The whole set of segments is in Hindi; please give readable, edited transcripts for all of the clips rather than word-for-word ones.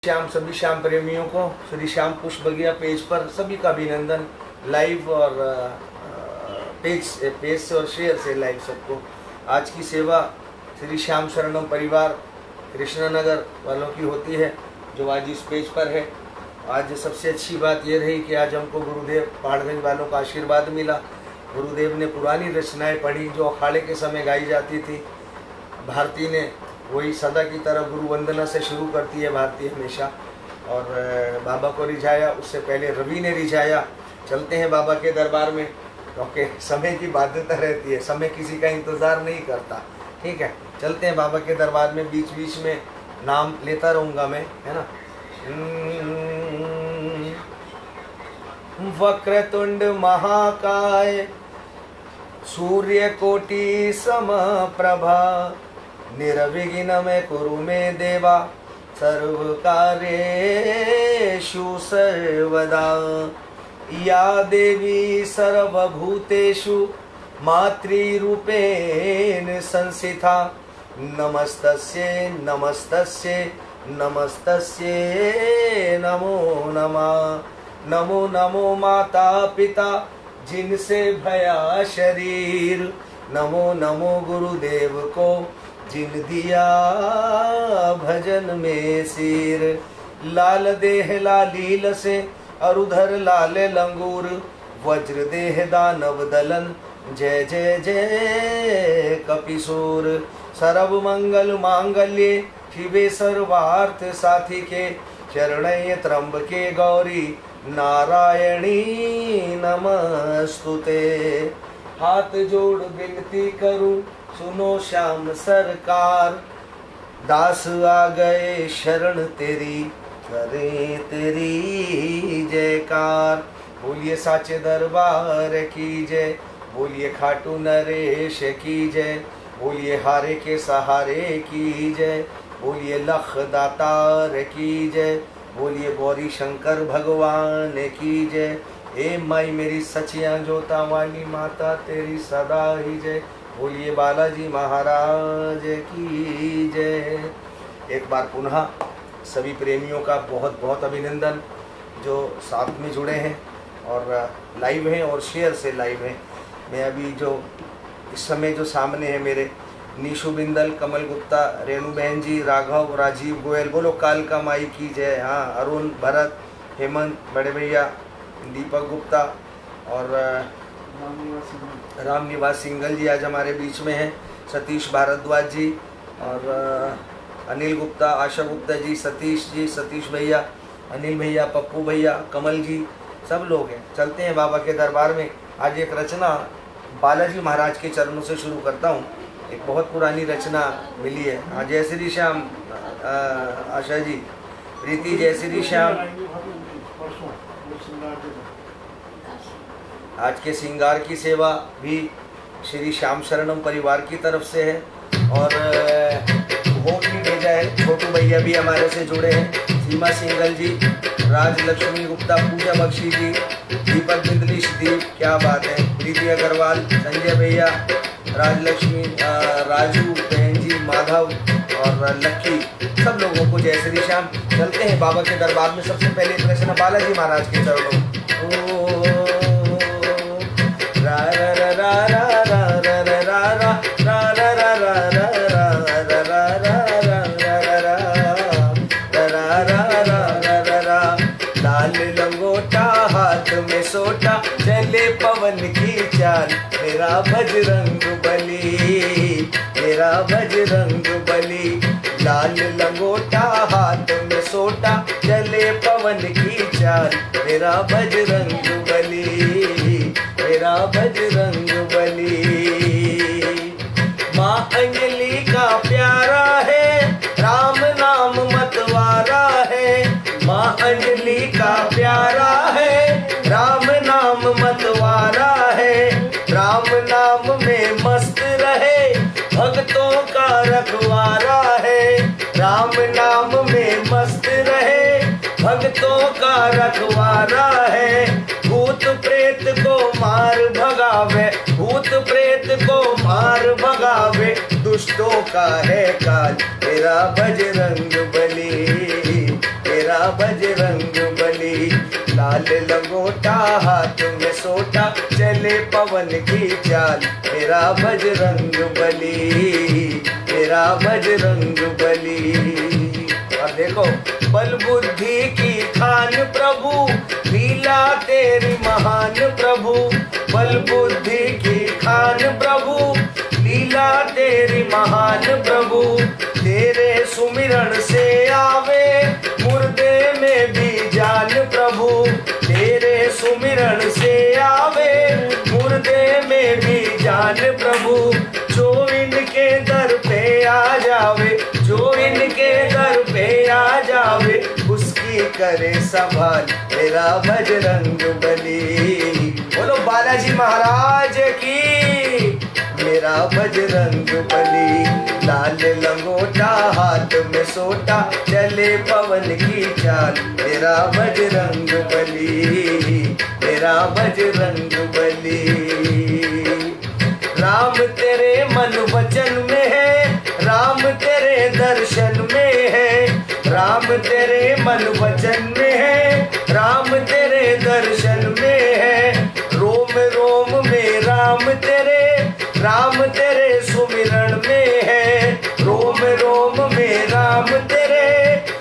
श्याम सभी श्याम प्रेमियों को श्री श्याम पुष्प बगिया पेज पर सभी का अभिनंदन। लाइव और पेज से और शेयर से लाइव सबको। आज की सेवा श्री श्याम शरणम परिवार कृष्णनगर वालों की होती है, जो आज इस पेज पर है। आज सबसे अच्छी बात यह रही कि आज हमको गुरुदेव पहाड़गंज वालों का आशीर्वाद मिला। गुरुदेव ने पुरानी रचनाएं पढ़ी जो अखाड़े के समय गाई जाती थी। भारती ने वही सदा की तरह गुरु वंदना से शुरू करती है भारती हमेशा, और बाबा को रिझाया, उससे पहले रवि ने रिझाया। चलते हैं बाबा के दरबार में, क्योंकि समय की बाध्यता रहती है, समय किसी का इंतज़ार नहीं करता। ठीक है, चलते हैं बाबा के दरबार में। बीच बीच में नाम लेता रहूँगा मैं, है ना। वक्रतुंड महाकाय सूर्य कोटि समप्रभा निर्विघ्नं कुरु मे देवा सर्वकार्येषु सर्वदा। या देवी सर्वभूतेषु मातृरूपेण संस्थिता नमस्तस्यै नमस्तस्यै नमस्तस्यै नमो नमः। नमो नमो माता पिता जिनसे भया शरीर, नमो नमो गुरुदेव को जिन दिया भजन में सिर। लाल देह लालील से अरुधर लाल लंगूर, वज्र देह दानव दलन जय जय जय कपिसूर। सर्व मंगल मांगल्ये शिवे सर्वार्थ साधिके, शरण्ये त्र्यंबके गौरी नारायणी नमस्तुते। हाथ जोड़ विनती करूं सुनो श्याम सरकार, दास आ गए शरण तेरी करे तेरी जयकार। बोलिए साचे दरबार की जय, बोलिए खाटू नरेश की जय, बोलिए हारे के सहारे की जय, बोलिए लख दातार की जय, बोलिए गौरी शंकर भगवान की जय। ए माई मेरी सचिया जोता वाली माता तेरी सदा ही जय, बोलिए बालाजी महाराज की जय। एक बार पुनः सभी प्रेमियों का बहुत बहुत अभिनंदन जो साथ में जुड़े हैं और लाइव हैं और शेयर से लाइव हैं। मैं अभी जो इस समय जो सामने है मेरे, नीशू बिंदल, कमल गुप्ता, रेणु बहन जी, राघव, राजीव गोयल, बोलो कालका माई की जय। हाँ, अरुण, भरत, हेमंत, बड़े भैया, दीपक गुप्ता और राम निवास सिंगल जी आज हमारे बीच में हैं। सतीश भारद्वाज जी और अनिल गुप्ता, आशा गुप्ता जी, सतीश जी, सतीश भैया, अनिल भैया, पप्पू भैया, कमल जी, सब लोग हैं। चलते हैं बाबा के दरबार में। आज एक रचना बालाजी महाराज के चरणों से शुरू करता हूँ। एक बहुत पुरानी रचना मिली है। हाँ, जय श्री श्याम आशा जी, प्रीति, जय श्री श्याम। आज के श्रृंगार की सेवा भी श्री श्याम शरणम परिवार की तरफ से है और वोट भी भेजा है। छोटू भैया भी हमारे से जुड़े हैं, सीमा सिंगल जी, राज लक्ष्मी गुप्ता, पूजा बख्शी जी, दीपक बिंदलिश दीप, क्या बात है, प्रीति अग्रवाल, संजय भैया, राजलक्ष्मी, राजू बहन जी, माधव और लक्की, सब लोगों को जय श्री श्याम। चलते हैं बाबा के दरबार में। सबसे पहले एक रचना बालाजी महाराज के चरणों। लाल लंगोटा हाथ में सोटा, चले पवन की चाल, मेरा बजरंग बली, मेरा बजरंग बली। लाल लंगोटा हाथ में सोटा, चले पवन की चाल, मेरा बजरंग बली, मेरा बजरंग बली। माँ अंजलि का प्यारा है, राम नाम मतवारा है। माँ अंजलि का प्यारा है, राम नाम मतवारा है। राम नाम में मस्त रहे, भक्तों का रखवारा है। राम नाम में मस्त रहे, भक्तों का रखवारा है। भूत प्रेत को मार भगावे, भूत प्रेत को मार भगावे, दुष्टों का है काल, तेरा बजरंग बली। बजरंग बली। लाल लंगोटा हाथ में सोटा चले पवन की चाल, मेरा बजरंग बली, मेरा बजरंग बली। और देखो बल बुद्धि की खान प्रभु, लीला तेरी महान प्रभु। बल बुद्धि की खान प्रभु, लीला तेरी महान प्रभु। तेरे सुमिरन से आवे मुर्दे में भी जान प्रभु। तेरे सुमिरन से आवे मुर्दे में भी जान प्रभु। जो इनके दर पे आ जावे, जो इनके दर पे आ जावे, उसकी करे संभाल, मेरा बजरंग बली। बोलो बालाजी महाराज की, मेरा बजरंग बली। लाल लंगोटा हाथ में सोटा चले पवन की चाल, मेरा बजरंग बली, मेरा बजरंग बली। राम तेरे मन वचन में है, राम तेरे दर्शन में है। राम तेरे मन वचन में है, राम तेरे दर्शन में है। रोम रोम में राम तेरे, राम तेरे सुमिरन में है। रोम रोम में राम तेरे,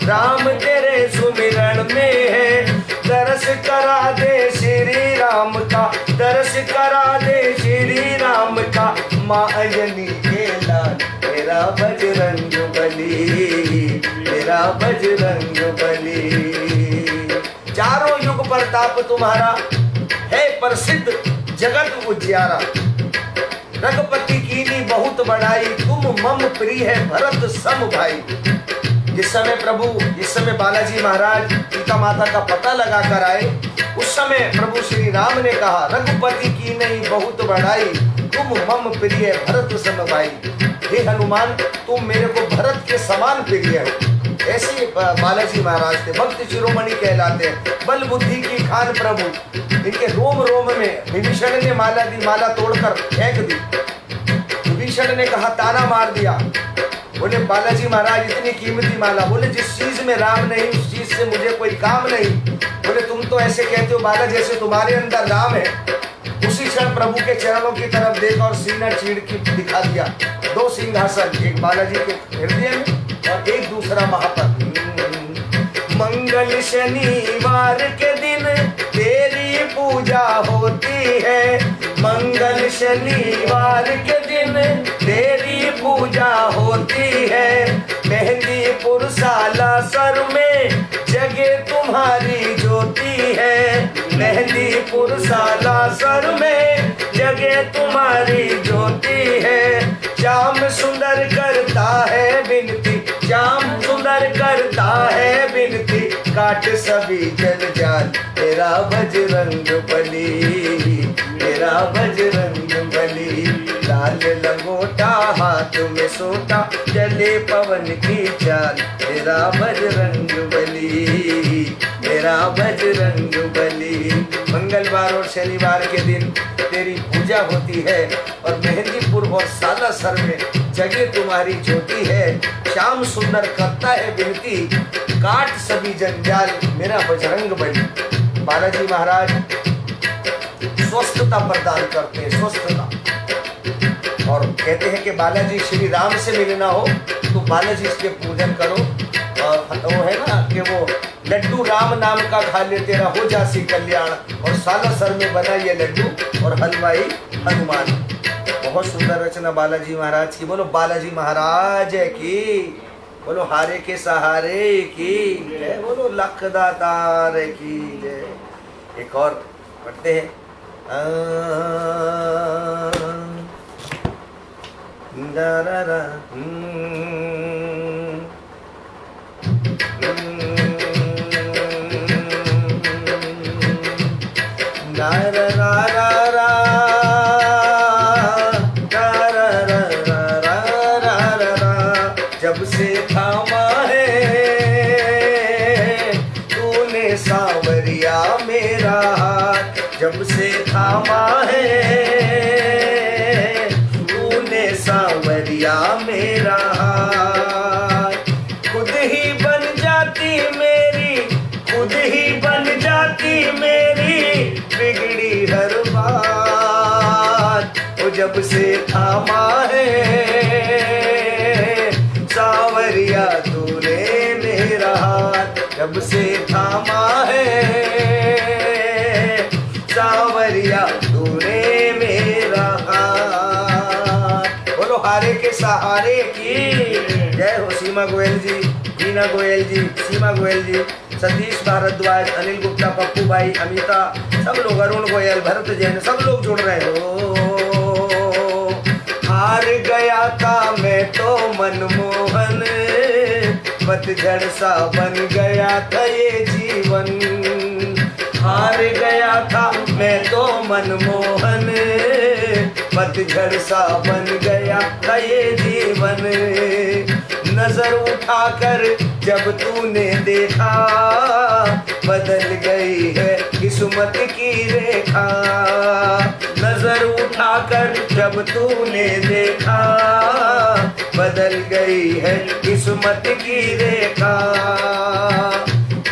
राम तेरे सुमिरन में है। दर्श करा दे श्री राम का, दर्श करा दे श्री राम का, माँ अंजनी के लाल, मेरा बजरंग बली, मेरा बजरंग बली। चारों युग प्रताप तुम्हारा है प्रसिद्ध जगत उजियारा। रघुपति कीनी बहुत बड़ाई, तुम मम प्रिय है भरत सम भाई। जिस समय प्रभु, इस समय बालाजी महाराज सीता माता का पता लगा कर आए, उस समय प्रभु श्री राम ने कहा रघुपति की नहीं बहुत बड़ाई, तुम मम प्रिय भरत सम भाई। हे हनुमान, तुम मेरे को भरत के समान प्रिय हो। ऐसे बालाजी महाराज थे, भक्त शिरोमणि कहलाते हैं। बल बुद्धि की खान प्रभु, इनके रोम रोम में विभीषण ने माला दी, माला तोड़कर फेंक दी। विभीषण ने कहा, ताना मार दिया। बोले बालाजी महाराज इतनी कीमती माला, बोले जिस चीज में राम नहीं उस चीज से मुझे कोई काम नहीं। बोले तुम तो ऐसे कहते हो बाला जैसे तुम्हारे अंदर राम है। उसी क्षण प्रभु के चरणों की तरफ देखा और सीना चीड़ के दिखा दिया। दो सिंहासन, एक बालाजी के हृदय में और एक दूसरा वहां पर। मंगल शनिवार के दिन तेरी पूजा होती है, मंगल शनिवार के दिन तेरी पूजा होती है। मेहंदीपुर सालासर में जगह तुम्हारी ज्योति है, मेहंदीपुर सालासर में जगह तुम्हारी ज्योति है। श्याम सुंदर करता है विनती, श्याम सुंदर करता है विनती, काट सभी जल जाल, मेरा बजरंग बली, मेरा बजरंग बली। लाल लंगोटा हाथ में सोटा चले पवन की चाल, मेरा बजरंग बली, मेरा बजरंग बली। मंगलवार और शनिवार के दिन तेरी पूजा होती है और मेहंदीपुर और सालासर में जगह तुम्हारी ज्योति है। श्याम सुंदर करता है विनती, काट सभी जंजाल, मेरा बजरंग बली। बालाजी महाराज स्वस्थता प्रदान करते हैं, स्वस्थता। और कहते हैं कि बालाजी श्री राम से मिलना हो तो बालाजी इसके पूजन करो। और वो है ना कि वो लड्डू राम नाम का खा ले तेरा हो जासी कल्याण, और सालासर में बना ये लड्डू और हलवाई हनुमान। बहुत सुंदर रचना बालाजी महाराज की। बोलो बालाजी महाराज की, बोलो हारे के सहारे की जय, बोलो लख दातार की जय। एक और पढ़ते हैं, जब से थामा है तूने सांवरिया मेरा हाथ, जब से थामा है तूने सांवरिया मेरा हाथ। खुद ही बन जाती मेरी जब से थामा है सावरिया तूने मेरा हाथ, जब से थामा है सावरिया तूने मेरा हाथ। बोलो हारे के सहारे की जय हो। सीमा गोयल जी, मीना गोयल जी, सीमा गोयल जी, सतीश भारद्वाज, अनिल गुप्ता, पप्पू भाई, अमिता, सब लोग, अरुण गोयल, भरत जैन, सब लोग जुड़ रहे हो। हार गया था मैं तो मनमोहन, पतझड़ सा बन गया था ये जीवन। हार गया था मैं तो मनमोहन, पतझड़ सा बन गया था ये जीवन। नजर उठाकर जब तूने देखा बदल गई है किस्मत की रेखा। नजर उठाकर जब तूने देखा बदल गई है किस्मत की रेखा।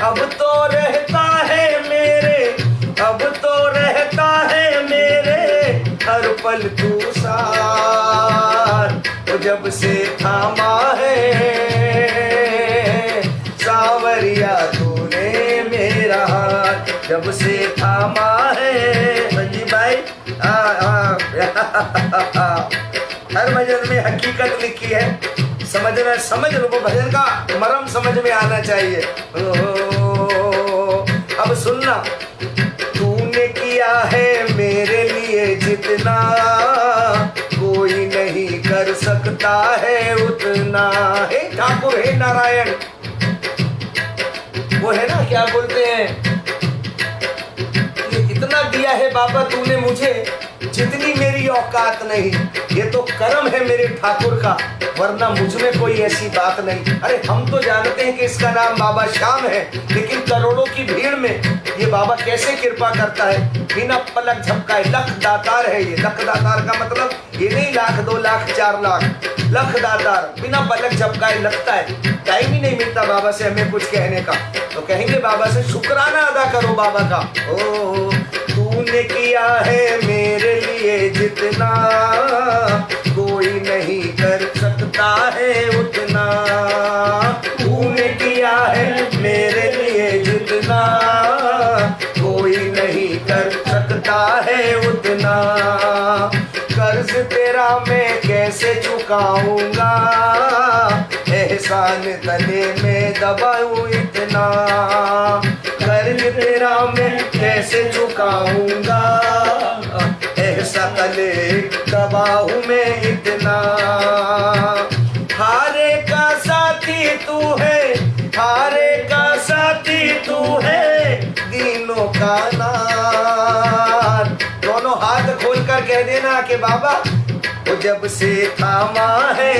अब तो रहता है मेरे, अब तो रहता है मेरे हर पल तू साथ। तो जब से थामा है सावरिया तूने मेरा हाथ, जब से थामा है। संजीव भाई हर भजन में हकीकत लिखी है, समझना, समझ लो, भजन का मर्म समझ में आना चाहिए। अब सुनना, तूने किया है मेरे लिए जितना कोई नहीं कर सकता है उतना। हे ठाकुर, हे नारायण, वो है ना, क्या बोलते हैं, ये इतना दिया है बाबा तूने मुझे जितनी मेरी औकात नहीं। ये तो कर्म है मेरे ठाकुर का, वरना मुझ में कोई ऐसी बात नहीं। अरे हम तो जानते हैं कि इसका नाम बाबा श्याम है, लेकिन करोड़ों की भीड़ में ये बाबा कैसे कृपा करता है बिना पलक झपकाए। लख दातार है ये। लख दातार का मतलब ये नहीं लाख, 2 लाख, 4 लाख, लख दातार, बिना पलक झपकाए लगता है। टाइम ही नहीं मिलता बाबा से हमें कुछ कहने का, तो कहेंगे बाबा से शुक्राना अदा करो बाबा का। ओ तूने किया है मेरे लिए जितना कोई नहीं कर सकता है उतना। तूने किया है मेरे लिए जितना कोई नहीं कर सकता है उतना। कर्ज तेरा मैं कैसे चुकाऊंगा, एहसान तले में दबाऊं इतना। कर्ज तेरा मैं कैसे चुकाऊंगा, ऐसा तले दबाऊं मैं इतना। हारे का साथी तू है, हारे का साथी तू है, दीनों का नाथ। दोनों हाथ खोलकर कह देना कि बाबा वो जब से थामा है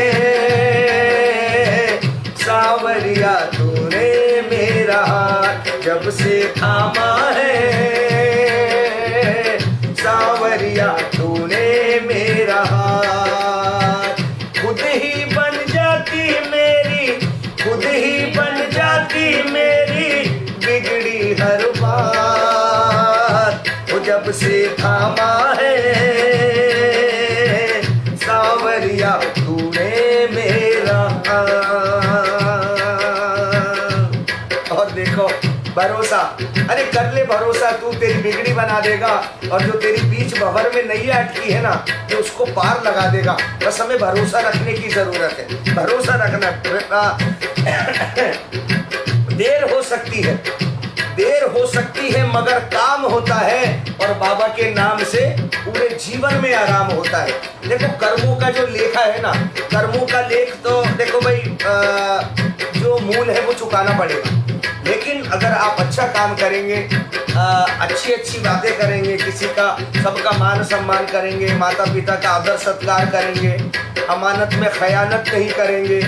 सावरिया तूने मेरा हाथ, जब से थामा है सावरिया तूने मेरा हाथ। खुद ही बन जाती मेरी, खुद ही बन जाती मेरी बिगड़ी हर बात। वो जब से थामा है सावरिया तूने मेरा हाथ। और देखो भरोसा, अरे कर ले भरोसा, तू तेरी बिगड़ी बना देगा, और जो तेरी बीच भंवर में नैया अटकी है ना, तो उसको पार लगा देगा। बस हमें भरोसा रखने की जरूरत है, भरोसा रखना। देर हो सकती है, देर हो सकती है, मगर काम होता है, और बाबा के नाम से पूरे जीवन में आराम होता है। देखो कर्मों का जो लेखा है ना, कर्मों का लेख तो देखो भाई, जो मूल है वो चुकाना पड़ेगा। लेकिन अगर आप अच्छा काम करेंगे, अच्छी अच्छी बातें करेंगे, किसी का, सबका मान सम्मान करेंगे, माता पिता का आदर सत्कार करेंगे, अमानत में खयानत नहीं करेंगे,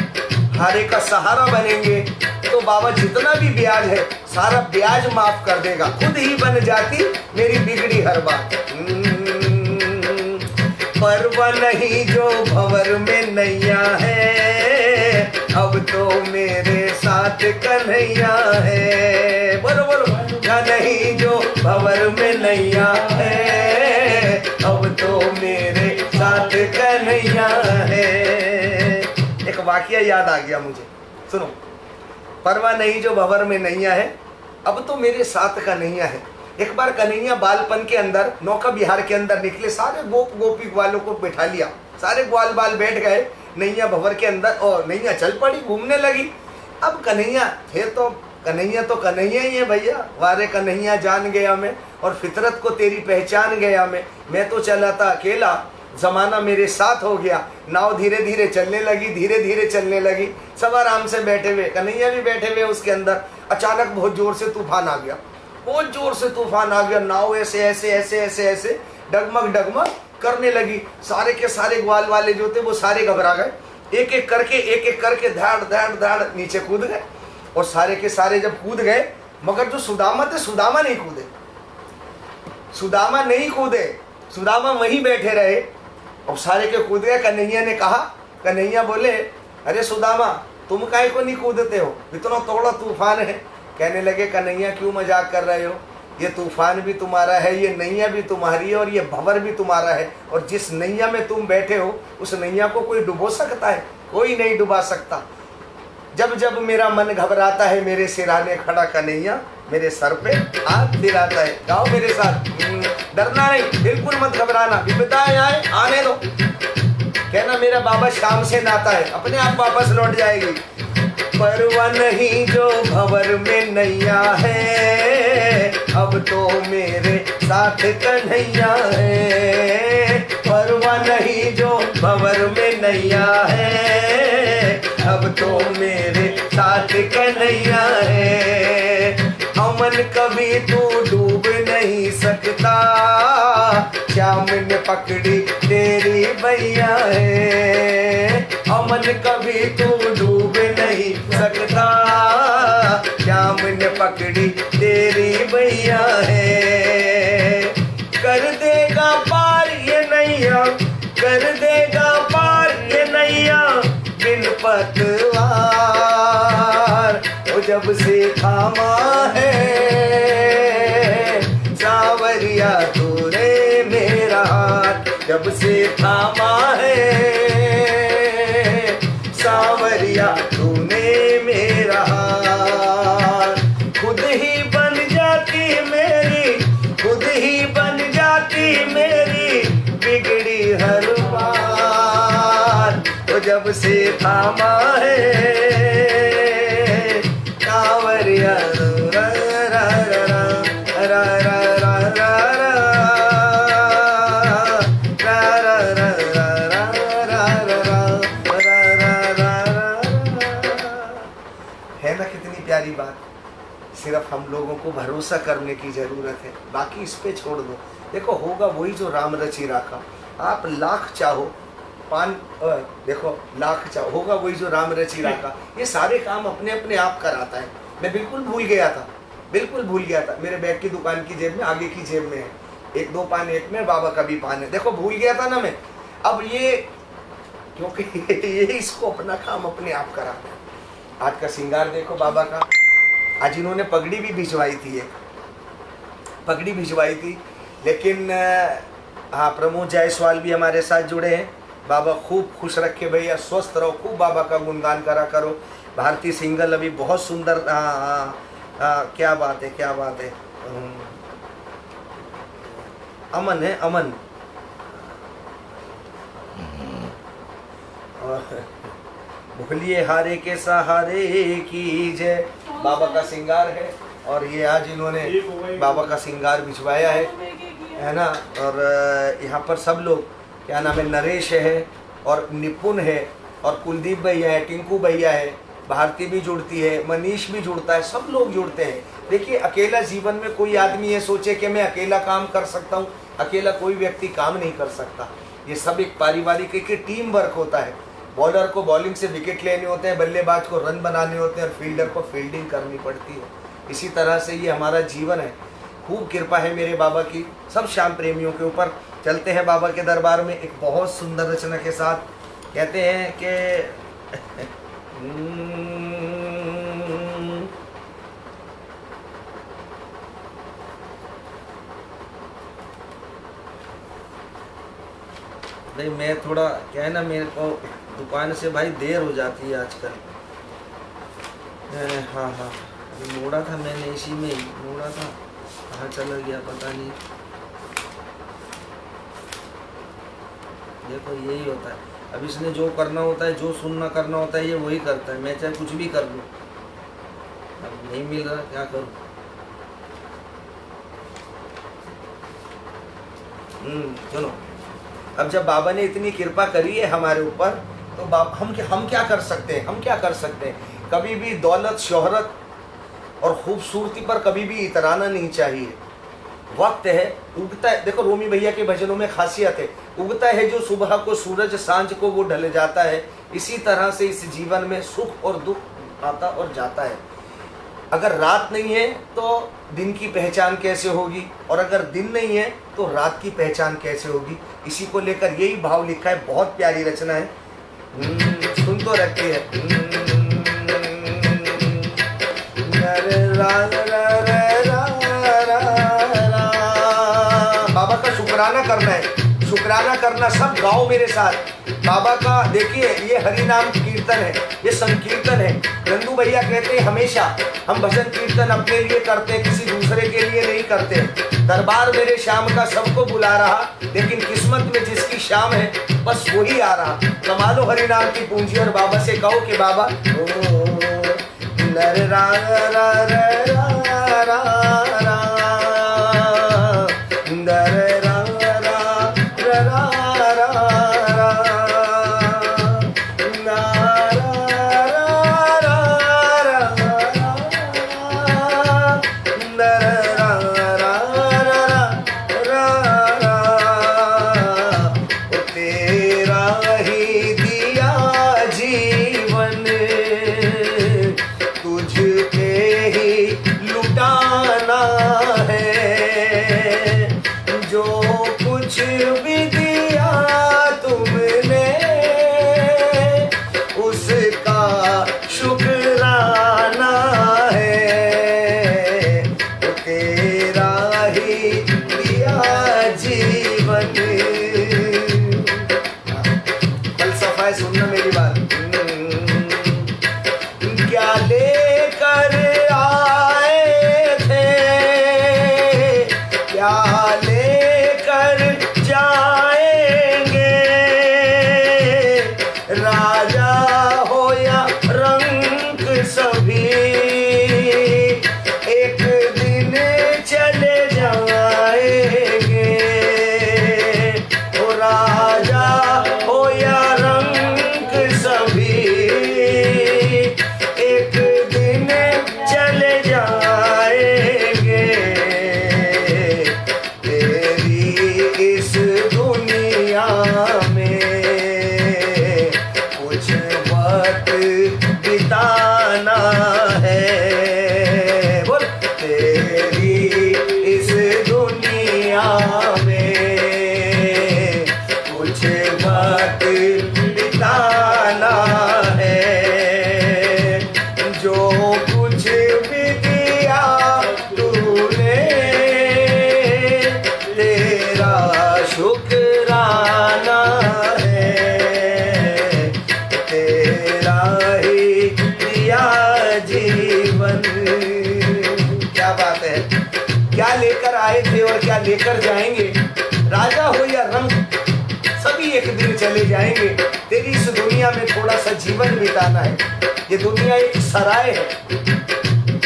हारे का सहारा बनेंगे, तो बाबा जितना भी ब्याज है सारा ब्याज माफ कर देगा। खुद ही बन जाती मेरी बिगड़ी हर बात। परवा नहीं जो भंवर में नैया है, अब तो मेरे साथ कन्हैया है। बोलो बोलो, नहीं जो भंवर में नैया है, अब तो मेरे साथ याद आ गया मुझे। सुनो, परवाह नहीं जो भंवर में नैया है, अब तो मेरे साथ का नैया है। एक बार कन्हैया बालपन के अंदर नौका बिहार के अंदर निकले, सारे गोप गोपी ग्वालों को बैठा लिया, सारे ग्वाल बाल बैठ गए नैया भंवर के अंदर और नैया चल पड़ी, घूमने लगी। अब कन्हैया थे तो कन्हैया ही है भैया, वारे कन्हैया जान गया मैं और फितरत को तेरी पहचान गया मैं तो चला था अकेला, जमाना मेरे साथ हो गया। नाव धीरे धीरे चलने लगी, धीरे धीरे चलने लगी, सब आराम से बैठे हुए, कन्हैया भी बैठे हुए उसके अंदर। अचानक बहुत जोर से तूफान आ गया, बहुत जोर से तूफान आ गया। नाव ऐसे ऐसे ऐसे ऐसे ऐसे डगमग डगमग करने लगी। सारे के सारे ग्वाल वाले जो थे वो सारे घबरा गए, एक एक करके धाड़ धाड़ धाड़ नीचे कूद गए। और सारे के सारे जब कूद गए, मगर जो सुदामा थे, सुदामा नहीं कूदे, सुदामा वहीं बैठे रहे और सारे के कूद गए। कन्हैया ने कहा, कन्हैया बोले, अरे सुदामा तुम काहे को नहीं कूदते हो, इतना तोड़ा तूफान है। कहने लगे, कन्हैया क्यों मजाक कर रहे हो, ये तूफान भी तुम्हारा है, ये नैया भी तुम्हारी है और ये भंवर भी तुम्हारा है। और जिस नैया में तुम बैठे हो उस नैया को कोई डुबो सकता है? कोई नहीं डुबा सकता। जब जब मेरा मन घबराता है, मेरे सिराने खड़ा कन्हैया मेरे सर पे हाथ फिराता है। गाओ मेरे साथ, डरना नहीं, बिल्कुल मत घबराना, विपदाएं आए आने दो। कहना मेरा बाबा शाम से नाता है, अपने आप वापस लौट जाएगी। परवाह नहीं जो भंवर में नैया है, अब तो मेरे साथ कन्हैया है। परवाह नहीं जो भंवर में नैया है, अब तो मेरे साथ कन्हैया है। अमन कभी तू डूब नहीं सकता, श्याम ने पकड़ी तेरी भैया है। अमन कभी तू डूब नहीं सकता, श्याम ने पकड़ी तेरी भैया है। कर देगा पार ये नैया, कर देगा पार ये नैया बिन पतवार। वो जब से थामा है सावरिया तूने मेरा हाथ, जब से थामा है सावरिया तूने मेरा हाथ। खुद ही बन जाती मेरी, खुद ही बन जाती मेरी बिगड़ी हर बात। तो जब से थामा है सावरिया प्यारी बात। सिर्फ हम लोगों को भरोसा करने की जरूरत है, बाकी इस पे छोड़ दो। देखो होगा वही जो राम रचि राखा। आप लाख चाहो देखो लाख चाहो, होगा वही जो राम रचि राखा। ये सारे काम अपने अपने आप कराता है। मैं बिल्कुल भूल गया था, बिल्कुल भूल गया था। मेरे बैग की दुकान की जेब में, आगे की जेब में है, एक दो पान एक में, बाबा का भी पान है। देखो भूल गया था ना मैं। अब ये क्योंकि ये इसको अपना काम अपने आप कराता है। आज का श्रृंगार देखो बाबा का। आज इन्होंने पगड़ी भी भिजवाई थी, एक पगड़ी भिजवाई थी। लेकिन हाँ, प्रमोद जायसवाल भी हमारे साथ जुड़े हैं। बाबा खूब खुश रखे भैया, स्वस्थ रहो, खूब बाबा का गुणगान करा करो। भारती सिंगल अभी बहुत सुंदर, क्या बात है, क्या बात है। अमन है, अमन। भूलिए हारे के सहारे की जय, बाबा का श्रृंगार है। और ये आज इन्होंने बाबा का श्रृंगार भिजवाया है ना। और यहाँ पर सब लोग, क्या नाम है, नरेश है और निपुण है और कुलदीप भैया है, टिंकू भैया है, भारती भी जुड़ती है, मनीष भी जुड़ता है, सब लोग जुड़ते हैं। देखिए अकेला जीवन में कोई आदमी ये सोचे कि मैं अकेला काम कर सकता हूँ, अकेला कोई व्यक्ति काम नहीं कर सकता। ये सब एक पारिवारिक एक टीम वर्क होता है। बॉलर को बॉलिंग से विकेट लेने होते हैं, बल्लेबाज को रन बनाने होते हैं और फील्डर को फील्डिंग करनी पड़ती है। इसी तरह से ये हमारा जीवन है। खूब कृपा है मेरे बाबा की सब श्याम प्रेमियों के ऊपर। चलते हैं बाबा के दरबार में एक बहुत सुंदर रचना के साथ। कहते हैं कि नहीं मैं थोड़ा क्या है ना, मेरे को दुकान से भाई देर हो जाती है आजकल। हाँ हाँ, अभी मोड़ा था मैंने, इसी में ही मोड़ा था, कहाँ चला गया पता नहीं। देखो यही होता है, अब इसने जो करना होता है, जो सुनना करना होता है, ये वही करता है। मैं चाहे कुछ भी कर लूँ, अब नहीं मिल रहा, क्या करूँ। चलो, अब जब बाबा ने इतनी कृपा करी है हमारे ऊपर, तो हम क्या कर सकते हैं, हम क्या कर सकते हैं। कभी भी दौलत, शोहरत और खूबसूरती पर कभी भी इतराना नहीं चाहिए। वक्त है, उगता है। देखो रोमी भैया के भजनों में खासियत है, उगता है जो सुबह को सूरज, सांझ को वो ढल जाता है। इसी तरह से इस जीवन में सुख और दुख आता और जाता है। अगर रात नहीं है तो दिन की पहचान कैसे होगी, और अगर दिन नहीं है तो रात की पहचान कैसे होगी। इसी को लेकर यही भाव लिखा है, बहुत प्यारी रचना है, सुन तो रखी है। बाबा का शुक्राना करना है, शुक्राना करना, सब गाओ मेरे साथ बाबा का। देखिए ये हरि नाम कीर्तन है, ये संकीर्तन है। नंदू भैया कहते हैं हमेशा हम भजन कीर्तन अपने लिए करते हैं, किसी दूसरे के लिए नहीं करते। दरबार मेरे श्याम का सबको बुला रहा, लेकिन किस्मत में जिसकी शाम है बस वही आ रहा। कमा लो हरि नाम की पूंजी और बाबा से कहो कि बाबा ओ नर रा रा रा रा रा लेकर जाएंगे। राजा हो या रंग, सभी एक दिन चले जाएंगे। तेरी इस दुनिया में थोड़ा सा जीवन बिताना है। ये दुनिया एक सराय है,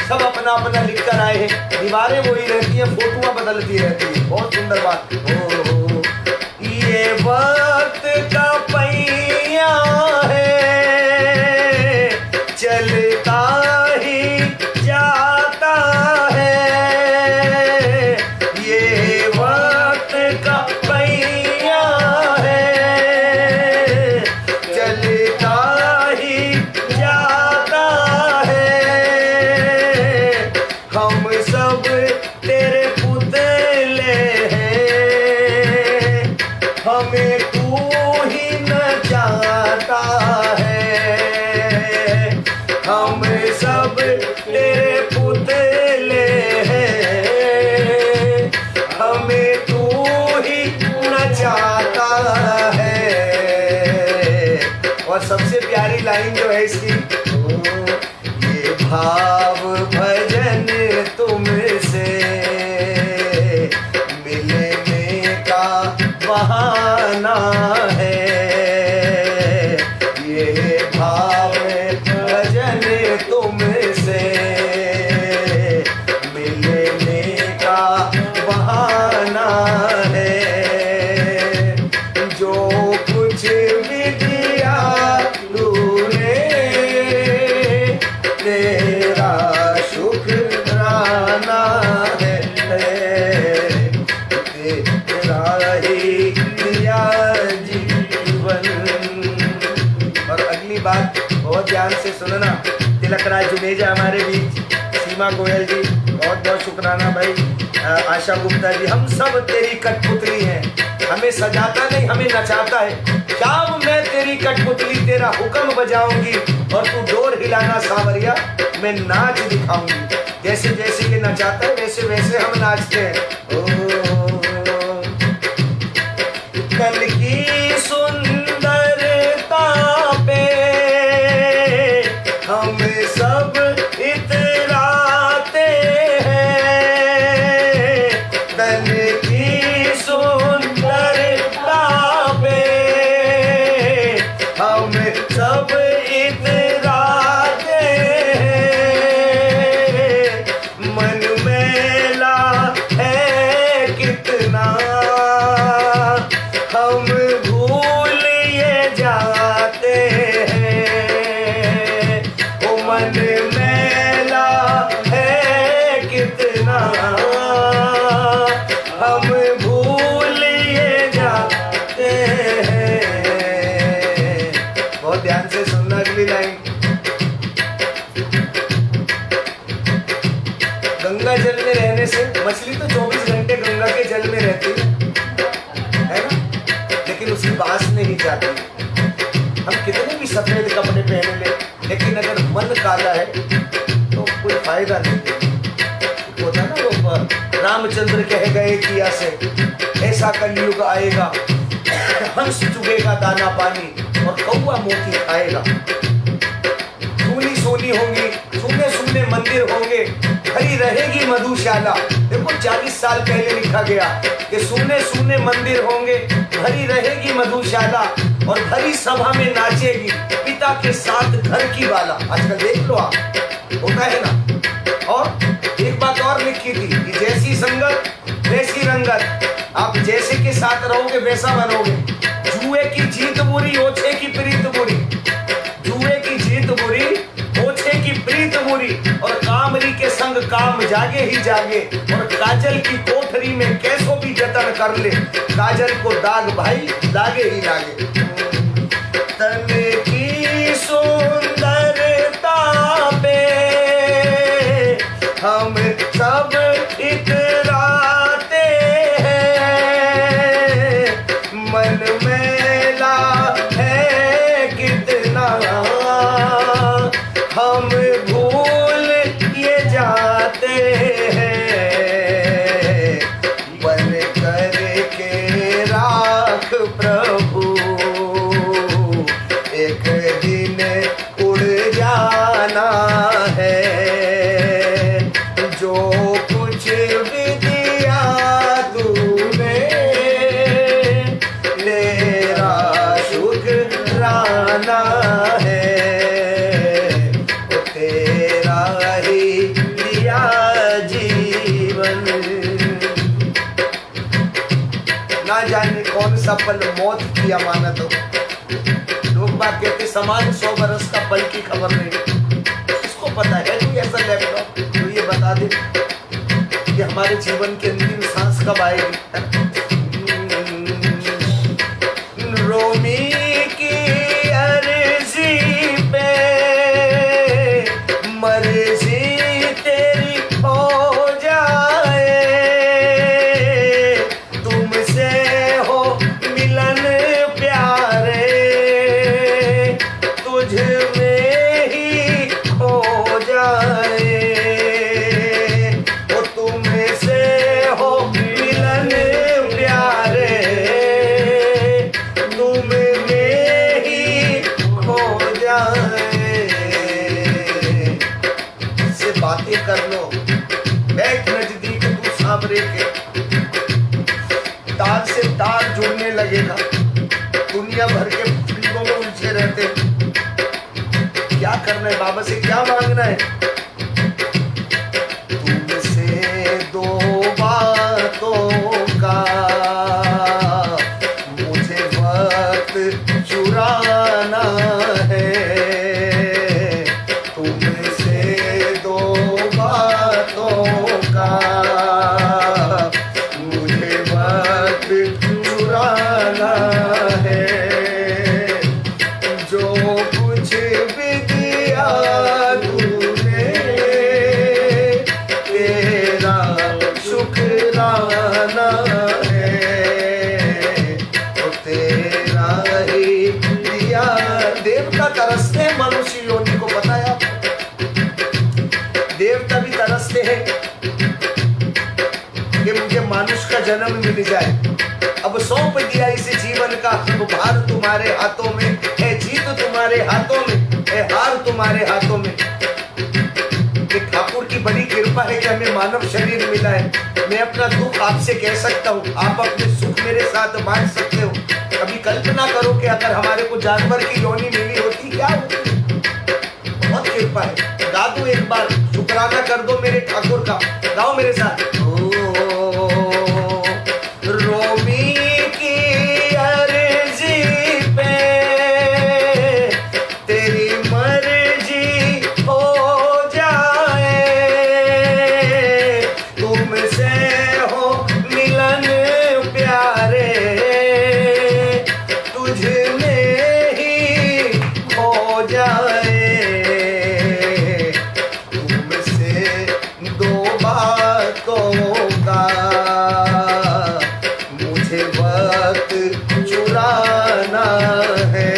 सब अपना अपना लिख कर आए हैं। दीवारें वही रहती हैं, फोटोआं बदलती रहती है। बहुत सुंदर बात। ये वक्त का पहिया है, चलता ही जाता है। हमें तू ही न प्यारी लाइन जो है इसकी, ये भाव भजन तुमसे मिलने का बहाना है, ये भाव भजन तुमसे मिलने का बहाना है, जो कुछ भी दिया तूने तेरा शुक्राना है, तेरा ही दिया जीवन। और अगली बात बहुत ध्यान से सुनना, तिलक राज जुनेजा हमारे बीच, सीमा गोयल जी बहुत बहुत शुक्राना भाई, आशा गुप्ता जी, हम सब तेरी कठपुतली हैं, हमें सजाता नहीं हमें नचाता है, शाम मैं तेरी कठपुतली तेरा हुक्म बजाऊंगी और तू डोर हिलाना सावरिया, मैं नाच दिखाऊंगी, जैसे जैसे ये नचाता है वैसे वैसे हम नाचते हैं। कल की सुंदरता पे हम सब इतराते हैं, कल की सुंदरता पे हम सब इतराते हैं, मन मेला है कितना हम भूल ये जाते हैं, ओ मन मेला है कितना हम भूल ये जाते हैं। बहुत ध्यान से सुनना अगली लाइन, गंगा जल में रहने से, मछली तो 24 घंटे गंगा के जल में रहती है ना, लेकिन उसकी बास नहीं जाती। हम कितने भी सफेद कपड़े पहन ले, लेकिन अगर मन काला है तो कोई फायदा नहीं होता ना। वो रामचंद्र कह गए किया से, ऐसा कलयुग आएगा, हंस चुगेगा दाना पानी और कौवा मोती खाएगा, सोनी सोनी होंगी, सुने सुने मंदिर होंगे, भरी रहेगी मधुशाला। देखो 40 साल पहले लिखा गया कि सुने सुने मंदिर होंगे, भरी रहेगी मधुशाला और भरी सभा में नाचेगी पिता के साथ घर की बाला। आजकल देख लो आप, होता है ना। और एक बात और लिखी थी कि जैसी संगत वैसी रंगत, आप जैसे के साथ रहोगे वैसा बनोगे। जुए की जीत बुरी, ओछे की प्रीत बुरी, जुए की जीत बुरी, ओछे की प्रीत बुरी, और कामरी के संग काम जागे ही जागे, और काजल की कोठरी में कैसो भी जतन कर ले, काजल को दाग भाई लागे ही लागे। तन की सुंदरता पे हम सब इतराते हैं, मन मेला है कितना हम भूल ये जाते हैं, बन कर के राख प्रभु एक दिन उड़ जाना है, जो कुछ भी दिया तूने तेरा शुक्राना है, तेरा ही दिया जीवन। ना जाने कौन सा पल मौत की अमानत हो। लोग बात कहते समान 100 बरस का पल की खबर नहीं। इसको पता है कोई ऐसा लैपटॉप तो ये बता दे कि हमारे जीवन की अंतिम सांस कब आएगी। रोमी की अर्जी पे मर्जी तेरी हो जाए, तुमसे हो मिलन प्यारे, तुझ में ही खो जाए, वो तुमसे हो मिलन लो, बैठ नजदीक तू सामने के, तार से तार जुड़ने लगेगा। दुनिया भर के फिल्मों में उलझे रहते, क्या करना है बाबा से, क्या मांगना है? तुमसे दो बातों का मुझे वक्त चुराना है, तुमसे दो बातों का मुझे वक्त चुराना है, जो कुछ भी दिया तूने तेरा शुक्राना है, तो तेरा ही दिया। देवता तरसते हैं मनुष्य योनि को, पता है आपको? देवता भी तरसते हैं कि मुझे मानुष का जन्म मिल जाए। अब सौंप दिया इस जीवन का तो भार तुम्हारे हाथों में है, जीत तुम्हारे हाथों में है, हार तुम्हारे हाथों में। ये ठाकुर की बड़ी कृपा है कि हमें मानव शरीर मिला है। मैं अपना दुख आपसे कह सकता हूँ, आप अपने सुख मेरे साथ बांट सकते हो। कभी कल्पना करो कि अगर हमारे को जानवर की योनि मिली होती, क्या होती? बहुत कृपा है। गा दो एक बार, शुक्राना कर दो मेरे ठाकुर का, गाओ मेरे साथ। रोमी की अर्जी पे तेरी मर्जी हो जाए, तुमसे हो मिलन प्यारे, तुझ में ही खो जाए, तुमसे दो बातों का मुझे वक्त चुराना है,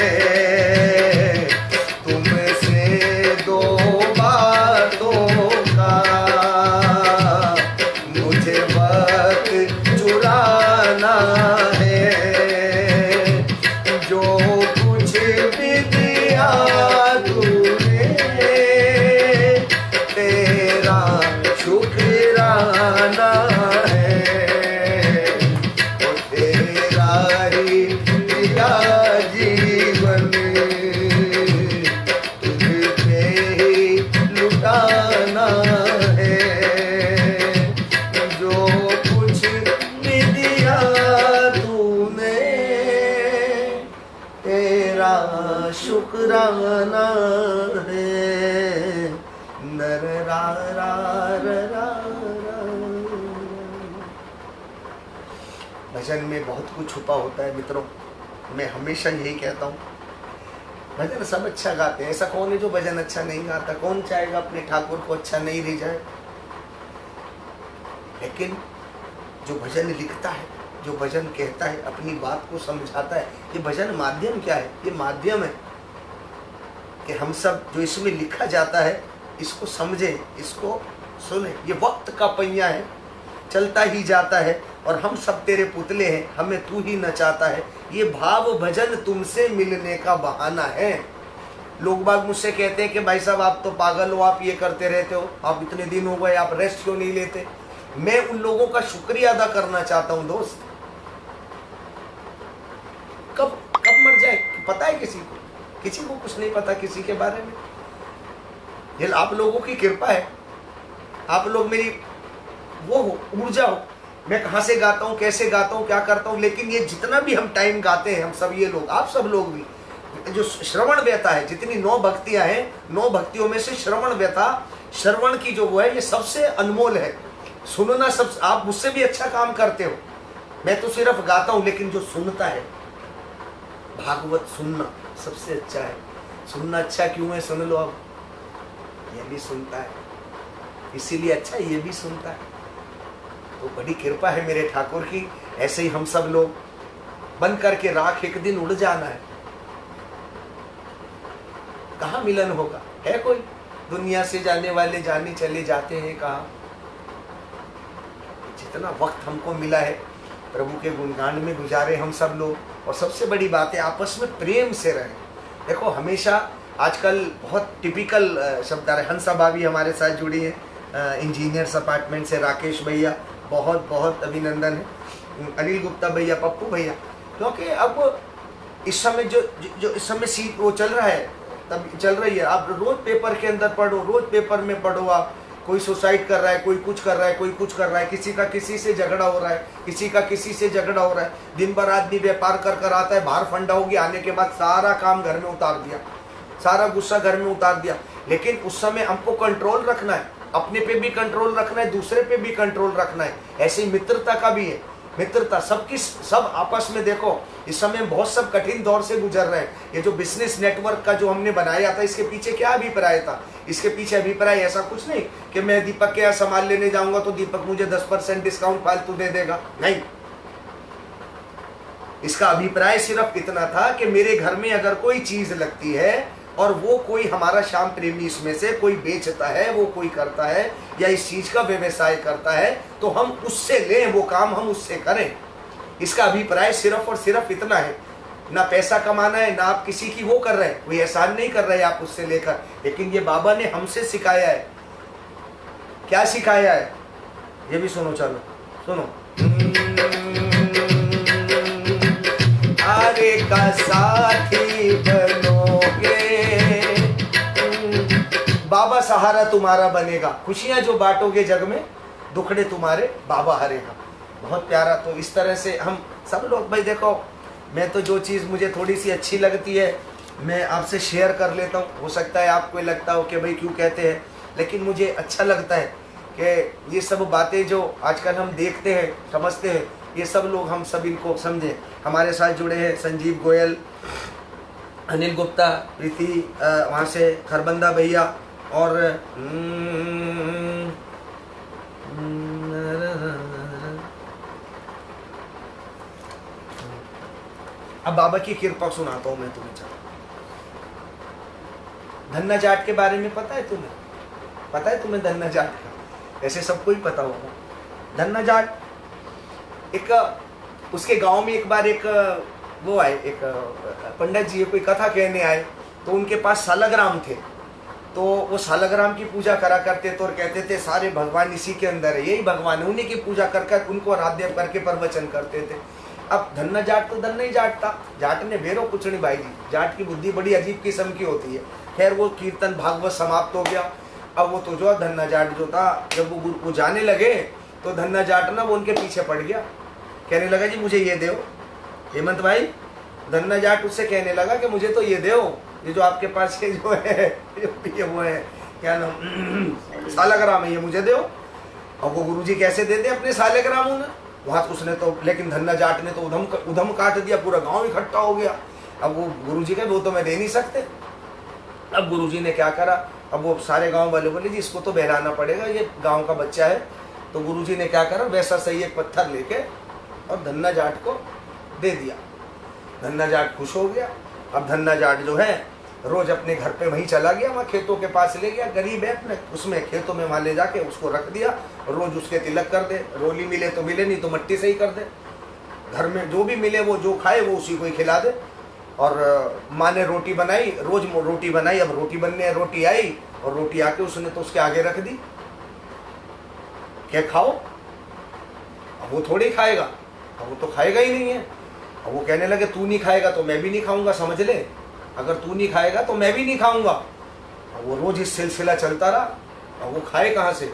तुमसे दो बातों का मुझे वक्त चुराना है, जो कुछ भी दिया तूने तेरा शुक्राना है, वो तेरा ही दिया जीवन तुझे ही लुटाना है, जो कुछ भी दिया तूने तेरा शुक्राना है। नर रा रा रा रा रा। भजन में बहुत कुछ छुपा होता है मित्रों, मैं हमेशा यही कहता हूँ। भजन सब अच्छा गाते हैं, ऐसा कौन है जो भजन अच्छा नहीं गाता? कौन चाहेगा अपने ठाकुर को अच्छा नहीं रह जाए? लेकिन जो भजन लिखता है, जो भजन कहता है, अपनी बात को समझाता है, ये भजन माध्यम क्या है? ये माध्यम है कि हम सब जो इसमें लिखा जाता है इसको समझे, इसको सुने। ये वक्त का पहिया है, चलता ही जाता है और हम सब तेरे पुतले हैं, हमें तू ही नचाता है। ये भाव भजन तुमसे मिलने का बहाना है। लोग बाग मुझसे कहते हैं कि भाई साहब आप तो पागल हो, आप ये करते रहते हो, आप इतने दिन हो गए, आप रेस्ट क्यों नहीं लेते? मैं उन लोगों का शुक्रिया अदा करना चाहता हूं दोस्त। कब कब मर जाए पता है किसी को? किसी को कुछ नहीं पता किसी के बारे में। ये आप लोगों की कृपा है, आप लोग मेरी वो हो, ऊर्जा हो। मैं कहाँ से गाता हूँ, कैसे गाता हूँ, क्या करता हूँ, लेकिन ये जितना भी हम टाइम गाते हैं, हम सब ये लोग, आप सब लोग भी, जो श्रवण व्यथा है, जितनी 9 भक्तियां हैं, 9 भक्तियों में से श्रवण व्यथा, श्रवण की जो वो है, ये सबसे अनमोल है। सुनना सब, आप मुझसे भी अच्छा काम करते हो, मैं तो सिर्फ गाता हूँ, लेकिन जो सुनता है, भागवत सुनना सबसे अच्छा है। सुनना अच्छा क्यों है? सुन लो अब, ये भी सुनता है, इसीलिए अच्छा ये भी सुनता है। तो बड़ी कृपा है मेरे ठाकुर की। ऐसे ही हम सब लोग बन करके राख एक दिन उड़ जाना है। कहाँ मिलन होगा? है कोई? दुनिया से जाने वाले जाने चले जाते हैं कहाँ। जितना वक्त हमको मिला है प्रभु के गुणगान में गुजारे हम सब लोग। और सबसे बड़ी बात है आपस में प्रेम से रहें। देखो हमेशा आजकल बहुत टिपिकल शब्द आ रहे, हंसा भाभी हमारे साथ जुड़ी है, इंजीनियर्स अपार्टमेंट से राकेश भैया, बहुत बहुत अभिनंदन है। अनिल गुप्ता भैया, पप्पू भैया, क्योंकि अब इस समय जो इस समय सीट वो चल रहा है, तब चल रही है। आप रोज पेपर के अंदर पढ़ो, रोज पेपर में पढ़ो, आप कोई सुसाइड कर रहा है, कोई कुछ कर रहा है, कोई कुछ कर रहा है, किसी का किसी से झगड़ा हो रहा है, किसी का किसी से झगड़ा हो रहा है। दिन भर आदमी व्यापार कर कर आता है, बाहर फंडा होगी, आने के बाद सारा काम घर में उतार दिया, सारा गुस्सा घर में उतार दिया। लेकिन उस समय हमको कंट्रोल रखना है, अपने पे भी कंट्रोल रखना है, दूसरे पे भी कंट्रोल रखना है। ऐसी मित्रता का भी है, मित्रता सबकी, सब आपस में देखो। इस समय बहुत सब कठिन दौर से गुजर रहे हैं। ये जो बिजनेस नेटवर्क का जो हमने बनाया था, इसके पीछे क्या अभिप्राय था? इसके पीछे अभिप्राय ऐसा कुछ नहीं कि मैं दीपक के यहाँ सामान लेने जाऊंगा तो दीपक मुझे 10% डिस्काउंट फालतू दे देगा, नहीं। इसका अभिप्राय सिर्फ इतना था कि मेरे घर में अगर कोई चीज लगती है और वो कोई हमारा श्याम प्रेमी इसमें से कोई बेचता है, वो कोई करता है या इस चीज का व्यवसाय करता है, तो हम उससे लें, वो काम हम उससे करें। इसका अभिप्राय सिर्फ और सिर्फ इतना है। ना पैसा कमाना है, ना आप किसी की वो कर रहे हैं, कोई एहसान नहीं कर रहे हैं आप उससे लेकर। लेकिन ये बाबा ने हमसे सिखाया है। क्या सिखाया है ये भी सुनो, चलो सुनो। आगे का साथी बनोगे, बाबा सहारा तुम्हारा बनेगा, खुशियां जो बांटोगे जग में, दुखड़े तुम्हारे बाबा हरेगा। बहुत प्यारा। तो इस तरह से हम सब लोग, भाई देखो, मैं तो जो चीज़ मुझे थोड़ी सी अच्छी लगती है मैं आपसे शेयर कर लेता हूँ। हो सकता है आपको लगता हो कि भाई क्यों कहते हैं, लेकिन मुझे अच्छा लगता है कि ये सब बातें जो आजकल हम देखते हैं, समझते हैं, ये सब लोग हम सब इनको समझें। हमारे साथ जुड़े हैं संजीव गोयल, अनिल गुप्ता, प्रीति वहाँ से, खरबंदा भैया, और अब बाबा की कृपा सुनाता हूँ मैं तुम्हें। चलो, धन्ना जाट के बारे में पता है तुम्हें? पता है तुम्हें धन्ना जाट का? ऐसे सबको ही पता होगा। धन्ना जाट एक, उसके गांव में एक बार एक वो आए, एक पंडित जी कोई कथा कहने आए, तो उनके पास सालग्राम थे। तो वो सालग्राम की पूजा करा करते थे और कहते थे सारे भगवान इसी के अंदर है, यही भगवान है, उन्हीं की पूजा कर कर उनको आराध्य करके प्रवचन करते थे। अब धन्ना जाट तो धन्ना ही जाट था, जाट ने भेरो कुछ नहीं भाई जी, जाट की बुद्धि बड़ी अजीब किस्म की होती है। खैर वो कीर्तन भागवत समाप्त हो गया। अब वो तो जो धन्ना जाट जो था, जब वो जाने लगे तो धन्ना जाट ना वो उनके पीछे पड़ गया, कहने लगा जी मुझे ये दो। हेमंत भाई, धन्ना जाट उससे कहने लगा कि मुझे तो ये दो, ये जो आपके पास ये जो है, ये वो है क्या नाम, सालग्राम है, ये मुझे दो। और वो गुरुजी कैसे देते अपने सालग्राम उन्हें? वहाँ उसने तो, लेकिन धन्ना जाट ने तो उधम काट दिया, पूरा गांव इकट्ठा हो गया। अब वो गुरुजी कहे वो तो मैं दे नहीं सकते। अब गुरुजी ने क्या करा, अब वो सारे गांव वाले बोले जी इसको तो बहलाना पड़ेगा, ये गांव का बच्चा है। तो गुरुजी ने क्या करा, वैसा सही एक पत्थर लेके और धन्ना जाट को दे दिया। धन्ना जाट खुश हो गया। अब धन्ना जाट जो है रोज अपने घर पे वहीं चला गया, वहाँ खेतों के पास ले गया, गरीब है अपने उसमें खेतों में वहाँ ले जाके उसको रख दिया। रोज उसके तिलक कर दे, रोली मिले तो मिले, नहीं तो मट्टी से ही कर दे। घर में जो भी मिले वो जो खाए वो उसी को ही खिला दे। और माँ ने रोटी बनाई, रोज रोटी बनाई। अब रोटी बनने रोटी आई और रोटी आके उसने तो उसके आगे रख दी, क्या खाओ। अब वो थोड़ी खाएगा, अब वो तो खाएगा ही नहीं है। अब वो कहने लगे तू नहीं खाएगा तो मैं भी नहीं खाऊंगा, समझ ले, अगर तू नहीं खाएगा तो मैं भी नहीं खाऊंगा। अब वो रोज इस सिलसिला चलता रहा। अब वो खाए कहाँ से?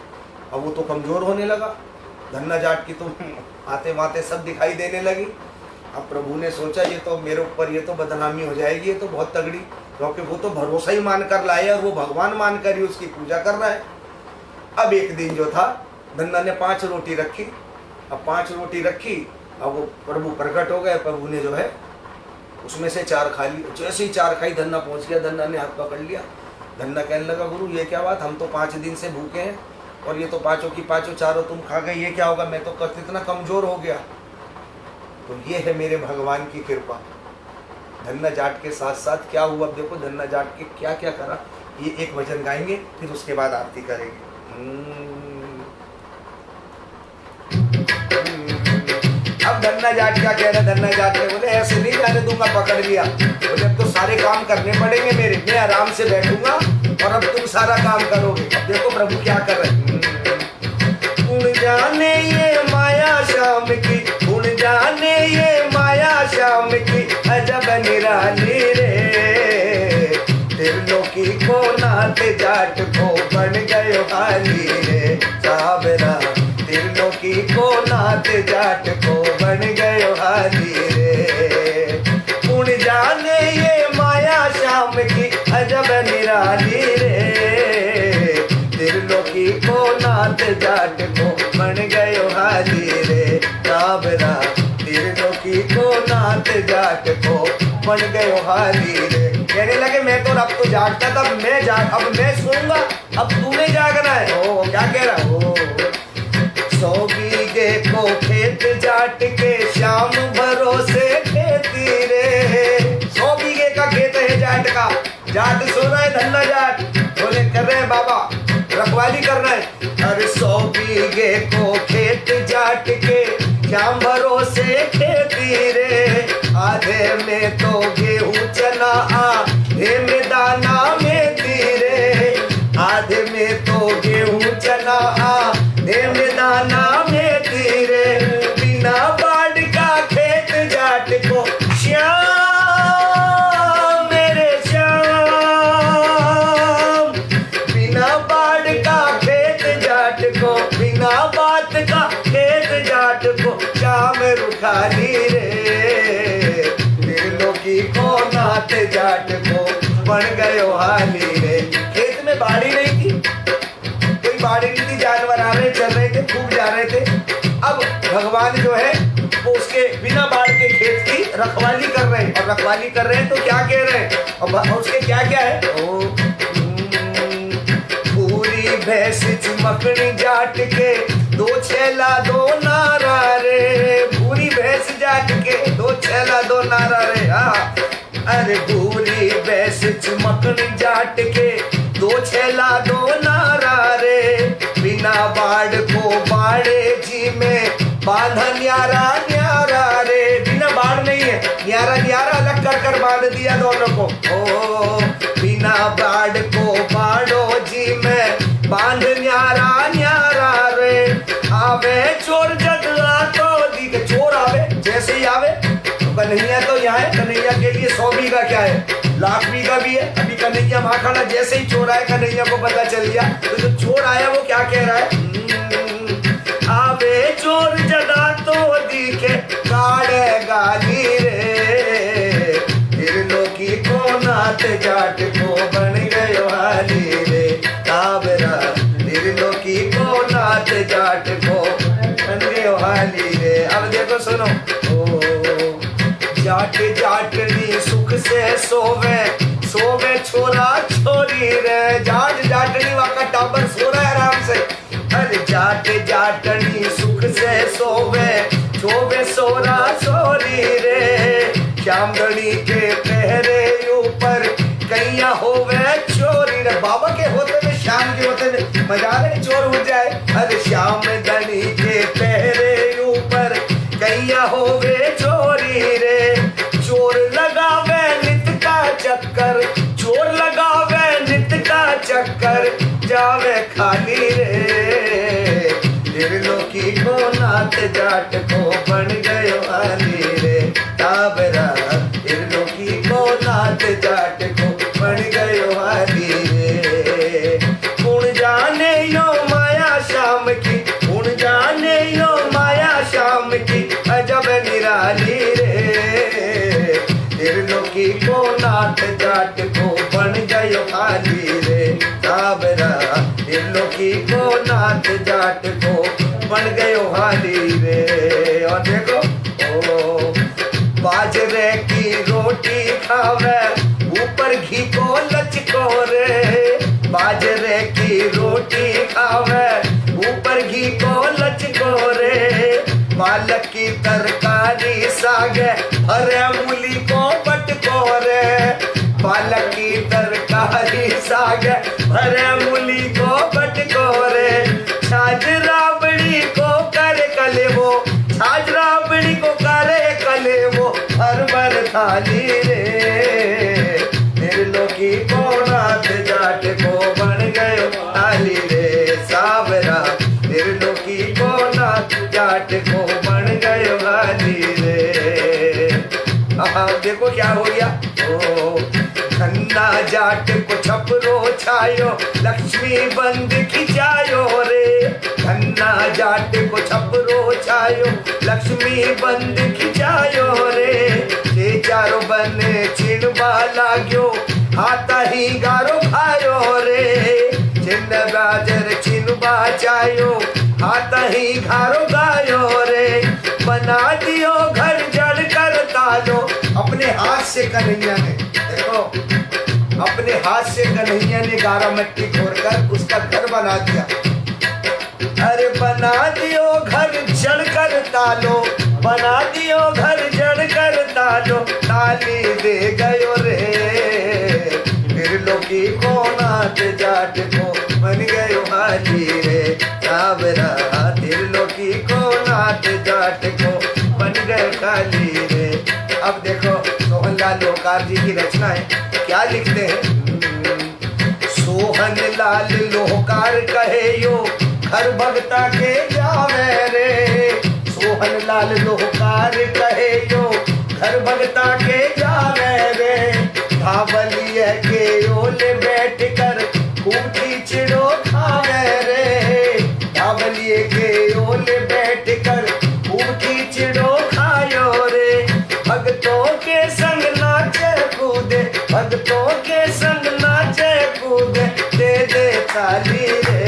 अब वो तो कमजोर होने लगा। धन्ना जाट की तो आते वाते सब दिखाई देने लगी। अब प्रभु ने सोचा ये तो मेरे ऊपर, ये तो बदनामी हो जाएगी, ये तो बहुत तगड़ी, क्योंकि वो तो भरोसा ही मान कर लाया और वो भगवान मान कर ही उसकी पूजा कर रहा है। अब एक दिन जो था, धन्ना ने 5 रोटी रखी। अब 5 रोटी रखी, अब वो प्रभु प्रकट हो गए। प्रभु ने जो है उसमें से 4 खा ली। जैसे ही 4 खाई, धन्ना पहुंच गया, धन्ना ने हाथ पकड़ लिया। धन्ना कहने लगा गुरु ये क्या बात, हम तो 5 दिन से भूखे हैं और ये तो 5 की 5 चारों तुम खा गए, ये क्या होगा, मैं तो कितना कमजोर हो गया। तो ये है मेरे भगवान की कृपा। धन्ना जाट के साथ साथ क्या हुआ, देखो धन्ना जाट के क्या क्या करा। ये एक भजन गाएंगे, फिर उसके बाद आरती करेंगे। अब धन्ना जाट क्या कह रहा है? धन्ना जाट ने बोले ऐसे नहीं जाने दूंगा, पकड़ लिया। बोले अब तो सारे काम करने पड़ेंगे मेरे, मैं आराम से बैठूंगा और अब तुम सारा काम करोगे। अब देखो प्रभु क्या कर रहे हैं। गुण जाने ये माया श्याम की, गुण जाने ये माया श्याम की, अजब निराली रे। त्रिलोकी को नाथ जाट को बन गयो हाली रे साबरा। त्रिलोकी को नाथ जाट को बन गयो हाली रे। गुण जाने ये माया श्याम की, अजब निराली रे। त्रिलोकी को नाथ जाट को बन गयो हाली रे साबरा। त्रिलोकी को नाथ जाट को बन गयो हाली रे। कहने लगे मैं तो अब तो जागता था, अब मैं सोऊंगा, अब तूने जागना है। ओ क्या कह रहा हो। 100 बीघे को खेत जाट के, श्याम भरोसे खेती रे। 100 बीघे का खेत है जाट का, जाट सो रहा है, धन्ना जाट बोले कर रहे हैं बाबा रखवाली कर रहे हैं। अरे 100 बीघे को खेत जाट के, श्याम भरोसे खेती रे। आधे में तो गेहूं चना, आधे में दाना मेथी रे। आधे में तो गेहूं चना, आधे में दाना मेथी रे। बिना बाढ़ का खेत जाट को श्याम मेरे श्याम। बिना बाढ़ का खेत जाट को, बिना बात का खेत जाट को श्याम रुखाली रे। त्रिलोकी को नाथ जाट को बन गयो हाली रे। खेत में बाड़ी नहीं थी, कोई बाड़ी नहीं थी, जानवर आ रहे चल रहे थे, खूब जा रहे थे। अब भगवान जो है वो उसके बिना बाढ़ के खेत की रखवाली कर रहे हैं। और रखवाली कर रहे हैं तो क्या कह रहे हैं, और उसके क्या क्या है। पूरी भैंस चमकनी जाट के, 2 छैला 2 नारा रे। पूरी भैंस जाट के, 2 छैला 2 नारा रे। हाँ अरे पूरी भैंस चमकनी जाट के, 2 छैला 2 नारा रे। बिना बाढ़ को बाड़े जी में बांधा न्यारा न्यारा रे। बिना बाढ़ नहीं है, न्यारा न्यारा अलग कर कर बांध दिया दोनों को। ओ बिना बाढ़ को बाड़ो जी में बांध न्यारा न्यारा रे। आवे चोर जगला तो दिख, चोर आवे जैसे ही आवे। कन्हैया तो यहाँ है, कन्हैया के लिए 100 बीघा क्या है, लाख बीघा भी है। अभी कन्हैया माखना जैसे ही चोर आया, कन्हैया को पता चल गया। तो जो चोर आया वो क्या कह रहा है। आवे चोर जगा तो दिखे काड़े गाली रे। त्रिलोकी को नाथ जाट को बन गयो हाली रे काबरा। त्रिलोकी को नाथ जाट को बन गयो हाली रे। अब देखो सुनो। जाट जाटनी सुख से सोवे, सोवे छोरा छोरी रे। जाट जाटनी वाका टाबर सो रहा है आराम से। अरे जाट जाटनी सुख से सोवे, सोवे सोरा सोरी रे। श्याम धनी के पहरे ऊपर कैया होवे चोरी रे। बाबा के होते में, श्याम के होते में मजा रहे चोर हो जाए। अरे श्याम धनी के पहरे ऊपर कैया होवे चोरी रे। चोर लगावे नित का चक्कर, चोर लगावे नित का चक्कर, जावे खाली रे। त्रिलोकी को नाथ जाट को बन गयो हाली रे काबरा। त्रिलोकी को नाथ जाट को बन गयो हाली रे। गुण जाने यो माया श्याम की, गुण जाने यो माया श्याम की, अजब निराली रे। त्रिलोकी को नाथ जाट को बन गयो हाली रे काबरा। त्रिलोकी को नाथ जाट को बन गयो हाली रे। और देखो ओ बाजरे की रोटी खावे, ऊपर घी को लचको रे। बाजरे की रोटी खावे, ऊपर घी को लचको रे। पालक की तरकारी सागे, हरे मूली को बटको रे। पालक की तरकारी सागे, हरे मूली को बटको रे। छाछ राबड़ी को करे कले वो, छाछ राबड़ी को करे कले वो, हर थाली रे। त्रिलोकी को नाथ जाट को जाट को बन गयो हाली रे। देखो क्या हो गया। ओ धन्ना जाट को छपरो छायो, लक्ष्मी बंद खिंचायो रे। धन्ना जाट को छपरो छायो, लक्ष्मी बंद खिंचायो रे। जे चारो बन छिड़वा लाग्यो, हाथ ही गारो खायो रे। छिन गाजर छिनवा चायो, हाथ ही घारो गायो रे। बना दियो घर जड़ कर तालो, अपने हाथ से कन्हैया ने, देखो अपने हाथ से कन्हैया ने गारा मिट्टी खोदकर उसका घर बना दिया। अरे बना दियो घर जड़ कर तालो, बना दियो घर जड़ कर तालो, ताली दे गयो रे। फिर लोकी को नाथ जाट को बन गयो हाली रे। सावरा फिर लोकी को नाथ जाट को बन गए काली रे। अब देखो सोहन लाल लोहकार जी की रचना है, क्या लिखते हैं। सोहन लाल लोहकार कहे यो, घर भगता के जावे रे। सोहन लाल लोहकार कहे यो, घर भगता के जावे रे। धावलिया के ओले बैठ कर खूब खिचड़ो खावे रे। धावलिए के ओले बैठ कर खूब खिचड़ो खायो रे। भक्तों के संग नाचे कूदे, भक्तों के संग नाचे कूदे, दे दे ताली रे।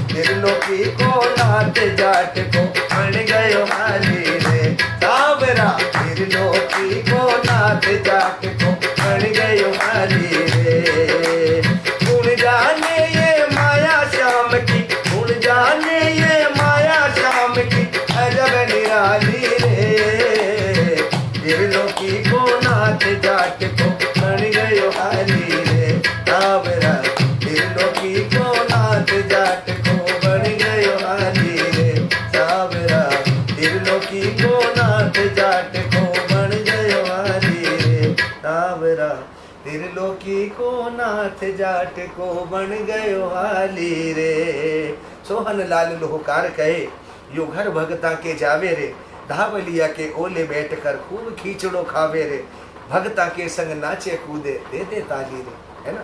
त्रिलोकी को नाथ जाट को बन गयो हाली रे। सावरा त्रिलोकी को नाथ जाट को बन गयो हाली रे। गुण जाने ये माया श्याम की, गुण जाने ये माया श्याम की, अजब निराली रे। त्रिलोकी को नाथ जाट को बन गयो हाली रे। सावरा त्रिलोकी को नाथ जाट को बन गयो हाली रे। सावरा त्रिलोकी को नाथ जाट को बन गयो हाली रे। सावरा त्रिलोकी को नाथ जाट को बन गयो हाली रे। सोहन लाल लोहकार कहे यो घर भगता के जावे रे। धावलिया के ओले बैठ कर खूब खींचड़ो खावे रे। भगता के संग नाचे कूदे, दे दे ताली रे, है ना।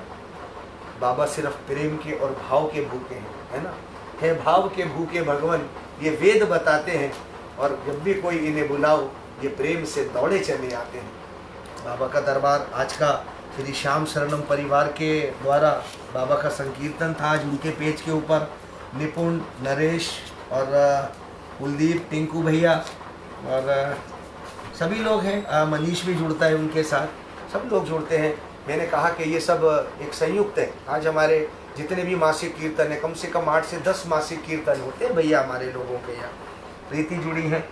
बाबा सिर्फ प्रेम के और भाव के भूखे हैं, है ना। है भाव के भूखे भगवान, ये वेद बताते हैं। और जब भी कोई इन्हें बुलाओ ये प्रेम से दौड़े चले आते हैं। बाबा का दरबार आज का श्री श्याम शरणम परिवार के द्वारा बाबा का संकीर्तन था। आज उनके पेज के ऊपर निपुण, नरेश और कुलदीप, टिंकू भैया और सभी लोग हैं। मनीष भी जुड़ता है उनके साथ, सब लोग जुड़ते हैं। मैंने कहा कि ये सब एक संयुक्त है। आज हमारे जितने भी मासिक कीर्तन है, कम से कम 8 से 10 मासिक कीर्तन होते हैं भैया हमारे लोगों के यहाँ। प्रीति जुड़ी है,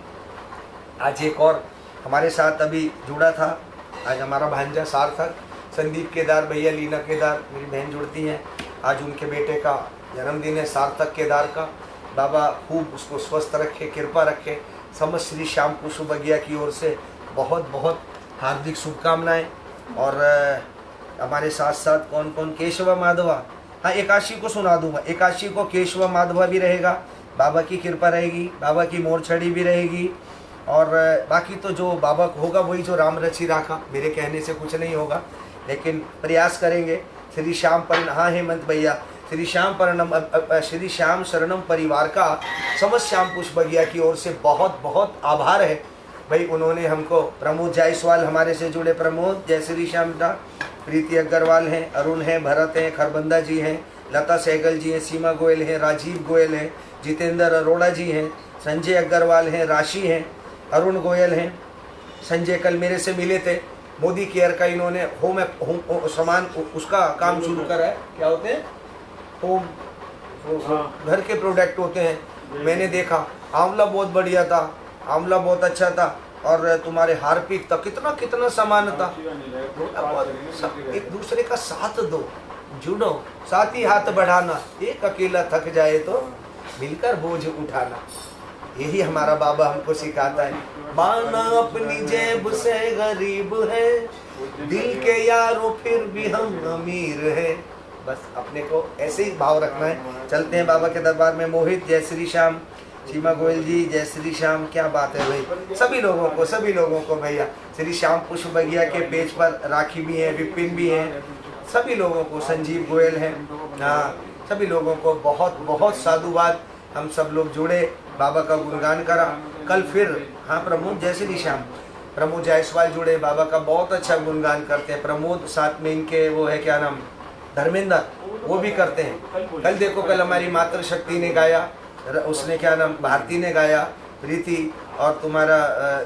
आज एक और हमारे साथ अभी जुड़ा था। आज हमारा भांजा सार्थक, संदीप केदार भैया, लीना केदार मेरी बहन जुड़ती हैं। आज उनके बेटे का जन्मदिन है सार्थक केदार का। बाबा खूब उसको स्वस्थ रखे, कृपा रखे। समस्त श्री श्याम कुशु बगिया की ओर से बहुत बहुत हार्दिक शुभकामनाएं। और हमारे साथ साथ कौन कौन, केशवा माधवा, हाँ एकादशी को सुना दूंगा। एकादशी को केशवा माधवा भी रहेगा, बाबा की कृपा रहेगी, बाबा की मोरछड़ी भी रहेगी। और बाकी तो जो बाबा को होगा वही जो राम रची राखा, मेरे कहने से कुछ नहीं होगा, लेकिन प्रयास करेंगे। श्री श्याम पर, हाँ हेमंत भैया, श्री श्याम शरणम परिवार का समस्त श्याम पुष्प बगिया की ओर से बहुत बहुत आभार है भाई। उन्होंने हमको, प्रमोद जायसवाल हमारे से जुड़े, प्रमोद, जय श्री श्याम का, प्रीति अग्रवाल हैं, अरुण हैं, भरत हैं, खरबंदा जी हैं, लता सहगल जी हैं, सीमा गोयल हैं, राजीव गोयल हैं, जितेंद्र अरोड़ा जी हैं, संजय अग्रवाल हैं, राशि हैं, अरुण गोयल हैं। संजय कल मेरे से मिले थे। मोदी केयर का इन्होंने होम सामान उसका काम शुरू करा है। क्या होते हैं? होम, घर के प्रोडक्ट होते हैं। मैंने देखा आंवला बहुत बढ़िया था, आंवला बहुत अच्छा था, और तुम्हारे हार्पिक तक कितना कितना सामान था। एक दूसरे का साथ दो, जुड़ो, साथ ही हाथ बढ़ाना। एक अकेला थक जाए तो मिलकर बोझ उठाना। यही हमारा बाबा हमको सिखाता है। माना अपनी जेब से गरीब है, दिल के यारों फिर भी हम अमीर है। बस अपने को ऐसे ही भाव रखना है। चलते हैं बाबा के दरबार में। मोहित, जय श्री श्याम। सीमा गोयल जी, जय श्री श्याम, क्या बात है भाई। सभी लोगों को भैया, श्री श्याम पुष्प बगिया के पेज पर राखी भी है, विपिन भी है, सभी लोगों को, संजीव गोयल है, हाँ, सभी लोगों को बहुत बहुत साधुवाद। हम सब लोग जुड़े, बाबा का गुणगान करा। कल फिर, हाँ प्रमोद, जय श्री श्याम, प्रमोद जायसवाल जुड़े, बाबा का बहुत अच्छा गुणगान करते हैं। प्रमोद, साथ में इनके वो है क्या नाम, धर्मेंद्र, वो भी करते हैं। कल देखो, कल हमारी मातृ शक्ति ने गाया, उसने क्या नाम, भारती ने गाया, प्रीति और तुम्हारा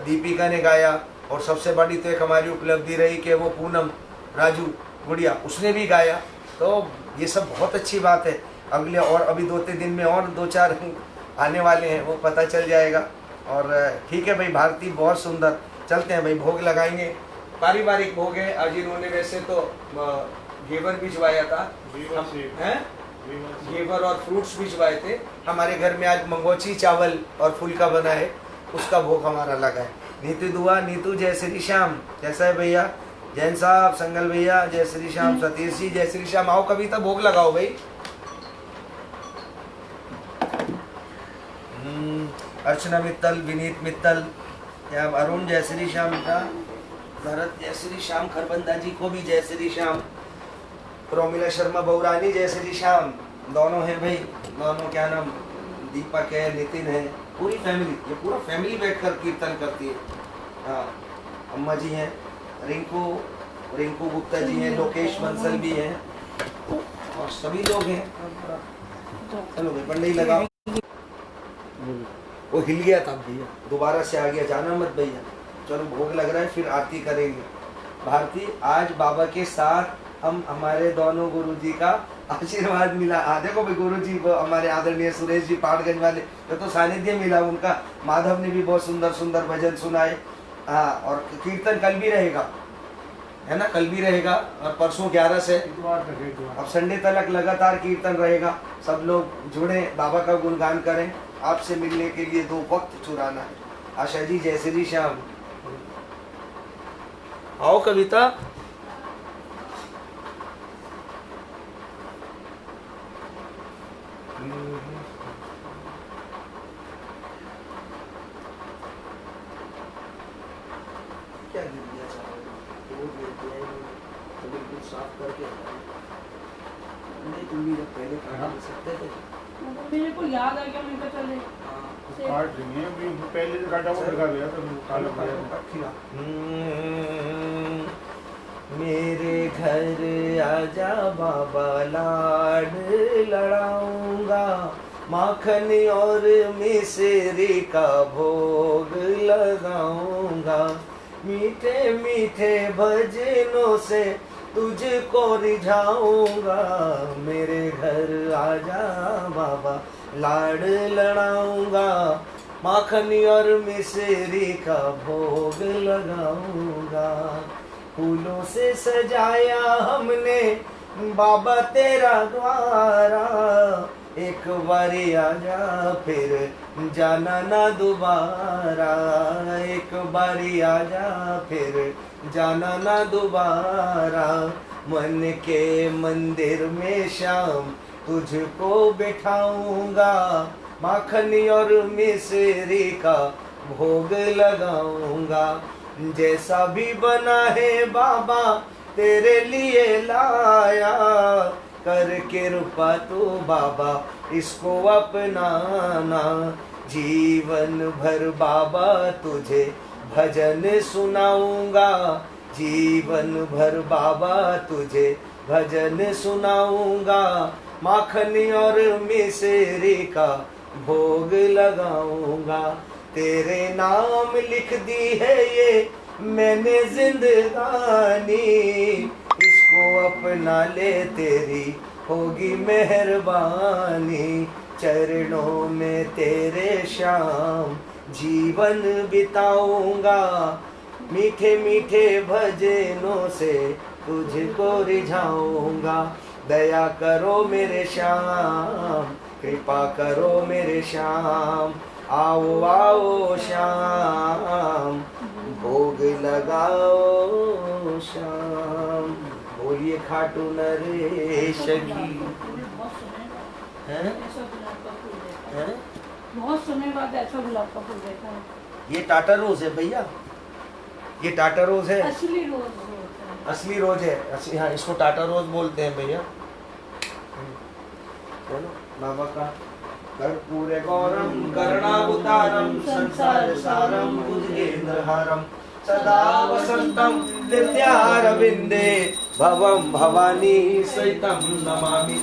दीपिका ने गाया, और सबसे बड़ी तो एक हमारी उपलब्धि रही कि वो पूनम राजू गुड़िया, उसने भी गाया। तो ये सब बहुत अच्छी बात है। अगले और अभी 2-3 दिन में और 2-4 आने वाले हैं, वो पता चल जाएगा। और ठीक है भाई, भारती बहुत सुंदर। चलते हैं भाई, भोग लगाएंगे, पारिवारिक भोग है। आज इन्होंने वैसे तो घेवर भिजवाया था, हैं घेवर और फ्रूट्स भिजवाए थे। हमारे घर में आज मंगोची चावल और फुल्का बना है, उसका भोग हमारा लगा है। नीतू दुआ, नीतू जय श्री श्याम, कैसा है भैया? जैन साहब, संगल भैया, जय श्री श्याम। सतीश जी, जय श्री श्याम। आओ कविता, भोग लगाओ भाई। अर्चना मित्तल, विनीत मित्तल, या अरुण जय श्री श्याम का, भरत जय श्री श्याम, खरबंदा जी को भी जय श्री श्याम, प्रोमिला शर्मा बहुरानी जय श्री श्याम। दोनों है भाई, दोनों क्या नाम, दीपक है, नितिन है, पूरी फैमिली, ये पूरा फैमिली बैठकर कीर्तन करती है। हाँ, अम्मा जी हैं, रिंकू गुप्ता जी हैं, लोकेश बंसल भी हैं, और सभी लोग हैं। चलो भाई, बंडई लगाओ। वो हिल गया था भैया, दोबारा से आ गया, जाना मत भैया। चलो भोग लग रहा है, फिर आरती करेंगे। भारती, आज बाबा के साथ हम, हमारे दोनों गुरुजी का आशीर्वाद मिला। देखो भाई, गुरुजी हमारे आदरणीय सुरेश जी पाटगंज वाले, तो सानिध्य मिला उनका। माधव ने भी बहुत सुंदर सुंदर भजन सुनाए। हाँ, और कीर्तन कल भी रहेगा, है ना, कल भी रहेगा, और परसों 11 से, अब संडे तक लगातार कीर्तन रहेगा। सब लोग जुड़े, बाबा का गुणगान करें। आपसे मिलने के लिए 2 वक्त चुराना है। आशा जी, जय श्री श्याम। आओ कविता। क्या गिर दिया चावल? वो गिर दिया है, तो बिल्कुल साफ करके। नहीं, तुम भी जब पहले काट सकते थे। मेरे को याद आ गया, मैंने कहा चले काट देंगे, अभी पहले से काटा हुआ रखा गया तो काला पड़ा। मेरे घर आजा बाबा, लाड लड़ाऊंगा, माखन और मिश्री का भोग लगाऊंगा, मीठे मीठे भजनों से तुझको रिझाऊंगा। मेरे घर आजा बाबा, लाड लड़ाऊंगा, माखनी और मिश्री का भोग लगाऊंगा। फूलों से सजाया हमने बाबा तेरा द्वारा, एक बारी आजा फिर जाना ना दोबारा, एक बारी आजा फिर जाना ना दोबारा। मन के मंदिर में शाम तुझको बिठाऊंगा, माखनी और मिश्री का भोग लगाऊंगा। जैसा भी बना है बाबा तेरे लिए लाया, कर कृपा तू बाबा इसको अपनाना। जीवन भर बाबा तुझे भजन सुनाऊंगा, जीवन भर बाबा तुझे भजन सुनाऊंगा, माखनी और मिश्री का भोग लगाऊंगा। तेरे नाम लिख दी है ये मैंने जिंदगानी, इसको अपना ले तेरी होगी मेहरबानी। चरणों में तेरे शाम जीवन बिताऊंगा, मीठे मीठे भजनों से तुझको रिझाऊंगा। दया करो मेरे श्याम, कृपा करो मेरे श्याम, आओ आओ श्याम, भोग लगाओ श्याम। बोलिए खाटू नरेश की। हैं? हैं? बहुत समय बाद ऐसा गुलाब का फूल देखा है। ये टाटा रोज है भैया, ये टाटा रोज है, असली रोज होता है। असली रोज है, असली, हाँ इसको टाटा रोज बोलते हैं भैया। चलो बाबा का कर्पूर गौरम करुणावतारम संसार सारम भुजगेंद्रहारम सदा वसंतम नित्यारविंदे भवम भवानी सहितम नमामि।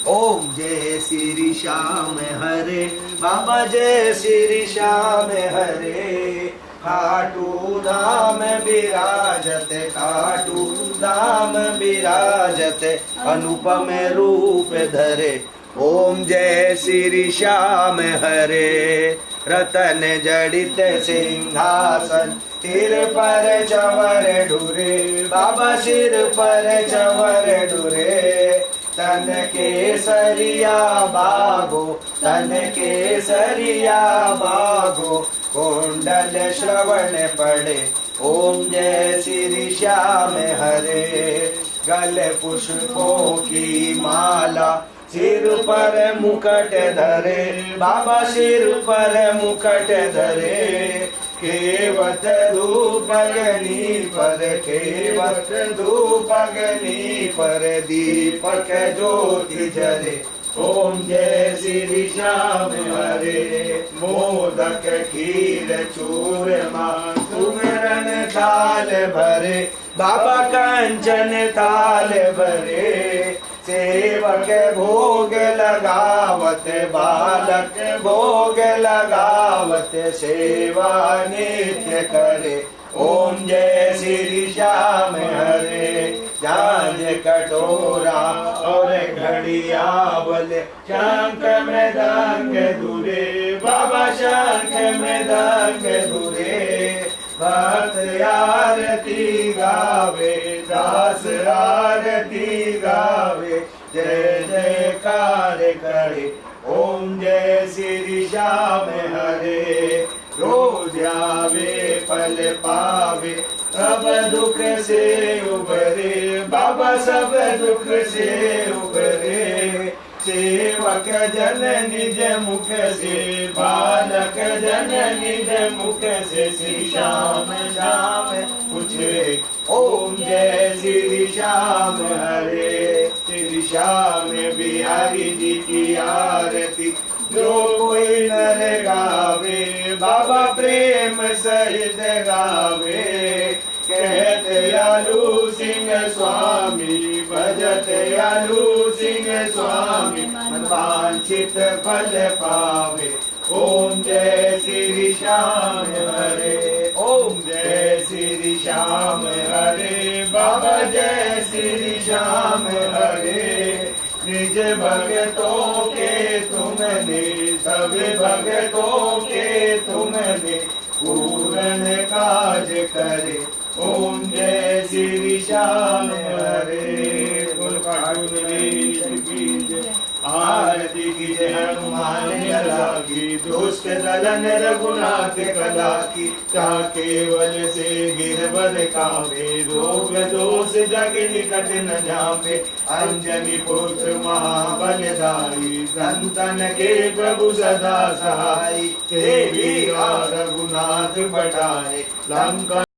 ओम जय श्री श्याम हरे, बाबा जय श्री श्याम हरे। खाटू धाम विराजत, खाटू धाम विराजत, अनुपम रूप धरे। ओम जय श्री श्याम हरे। रतन जड़ित सिंहासन, सिर पर चवर ढुरे, बाबा सिर पर चवर ढुरे। तन के सरिया बागो, तन के सरिया बागो, कुंडल श्रवण पड़े। ओम जय श्री श्याम हरे। गल पुष्पों की माला, सिर पर मुकट धरे, बाबा सिर पर मुकट धरे। केवट धूप अग्नि पर, केवट धूप अग्नि पर, दीपक ज्योति जरे। ओम जय श्री श्याम हरे। मोदक खीर चूरमा, सुमिरन थाल भरे, बाबा कंचन थाल भरे। सेवक भोग लगावत, बालक भोग लगावत, सेवा नित्य करे। ओम जय श्री श्याम हरे। झांझ कटोरा और घड़िया बोले, शंख मृदंग धुरे, बाबा शंख मृदंग धुरे। भक्त आरती गावे, दास आरती गावे, जय जयकार करे। ओम जय श्री श्याम हरे। रोज आवे फल पावे, सब दुख से उबरे, बाबा सब दुख से उबरे। सेवक जन निज मुख से, बालक जन निज मुख से, श्री श्याम श्याम पूछे। ओम जय श्री श्याम हरे। श्री श्याम बिहारी जी की आरती, जो कोई नर गावे, बाबा प्रेम सहित गावे। कहत आलू सिंह स्वामी, भजत आलू सिंह स्वामी, मन वांछित फल पावे। ओम जय श्री श्याम हरे। ओम जय श्री श्याम हरे। बाबा जय श्री श्याम हरे। निज भगतों के तुमने, सभी भगतों के तुमने, पूर्ण काज करे। ओम जय श्री श्याम हरे। आरती की जय हनुमान लला की, दुष्ट दलन रघुनाथ कला की। जहाँ केवल से गिरवर कावे, रोग दोष जग निकट न जावे। अंजनी पुत्र महाबलधारी, संतन के प्रभु सदा सहाय। तेरी रघुनाथ बढ़ाए, लंका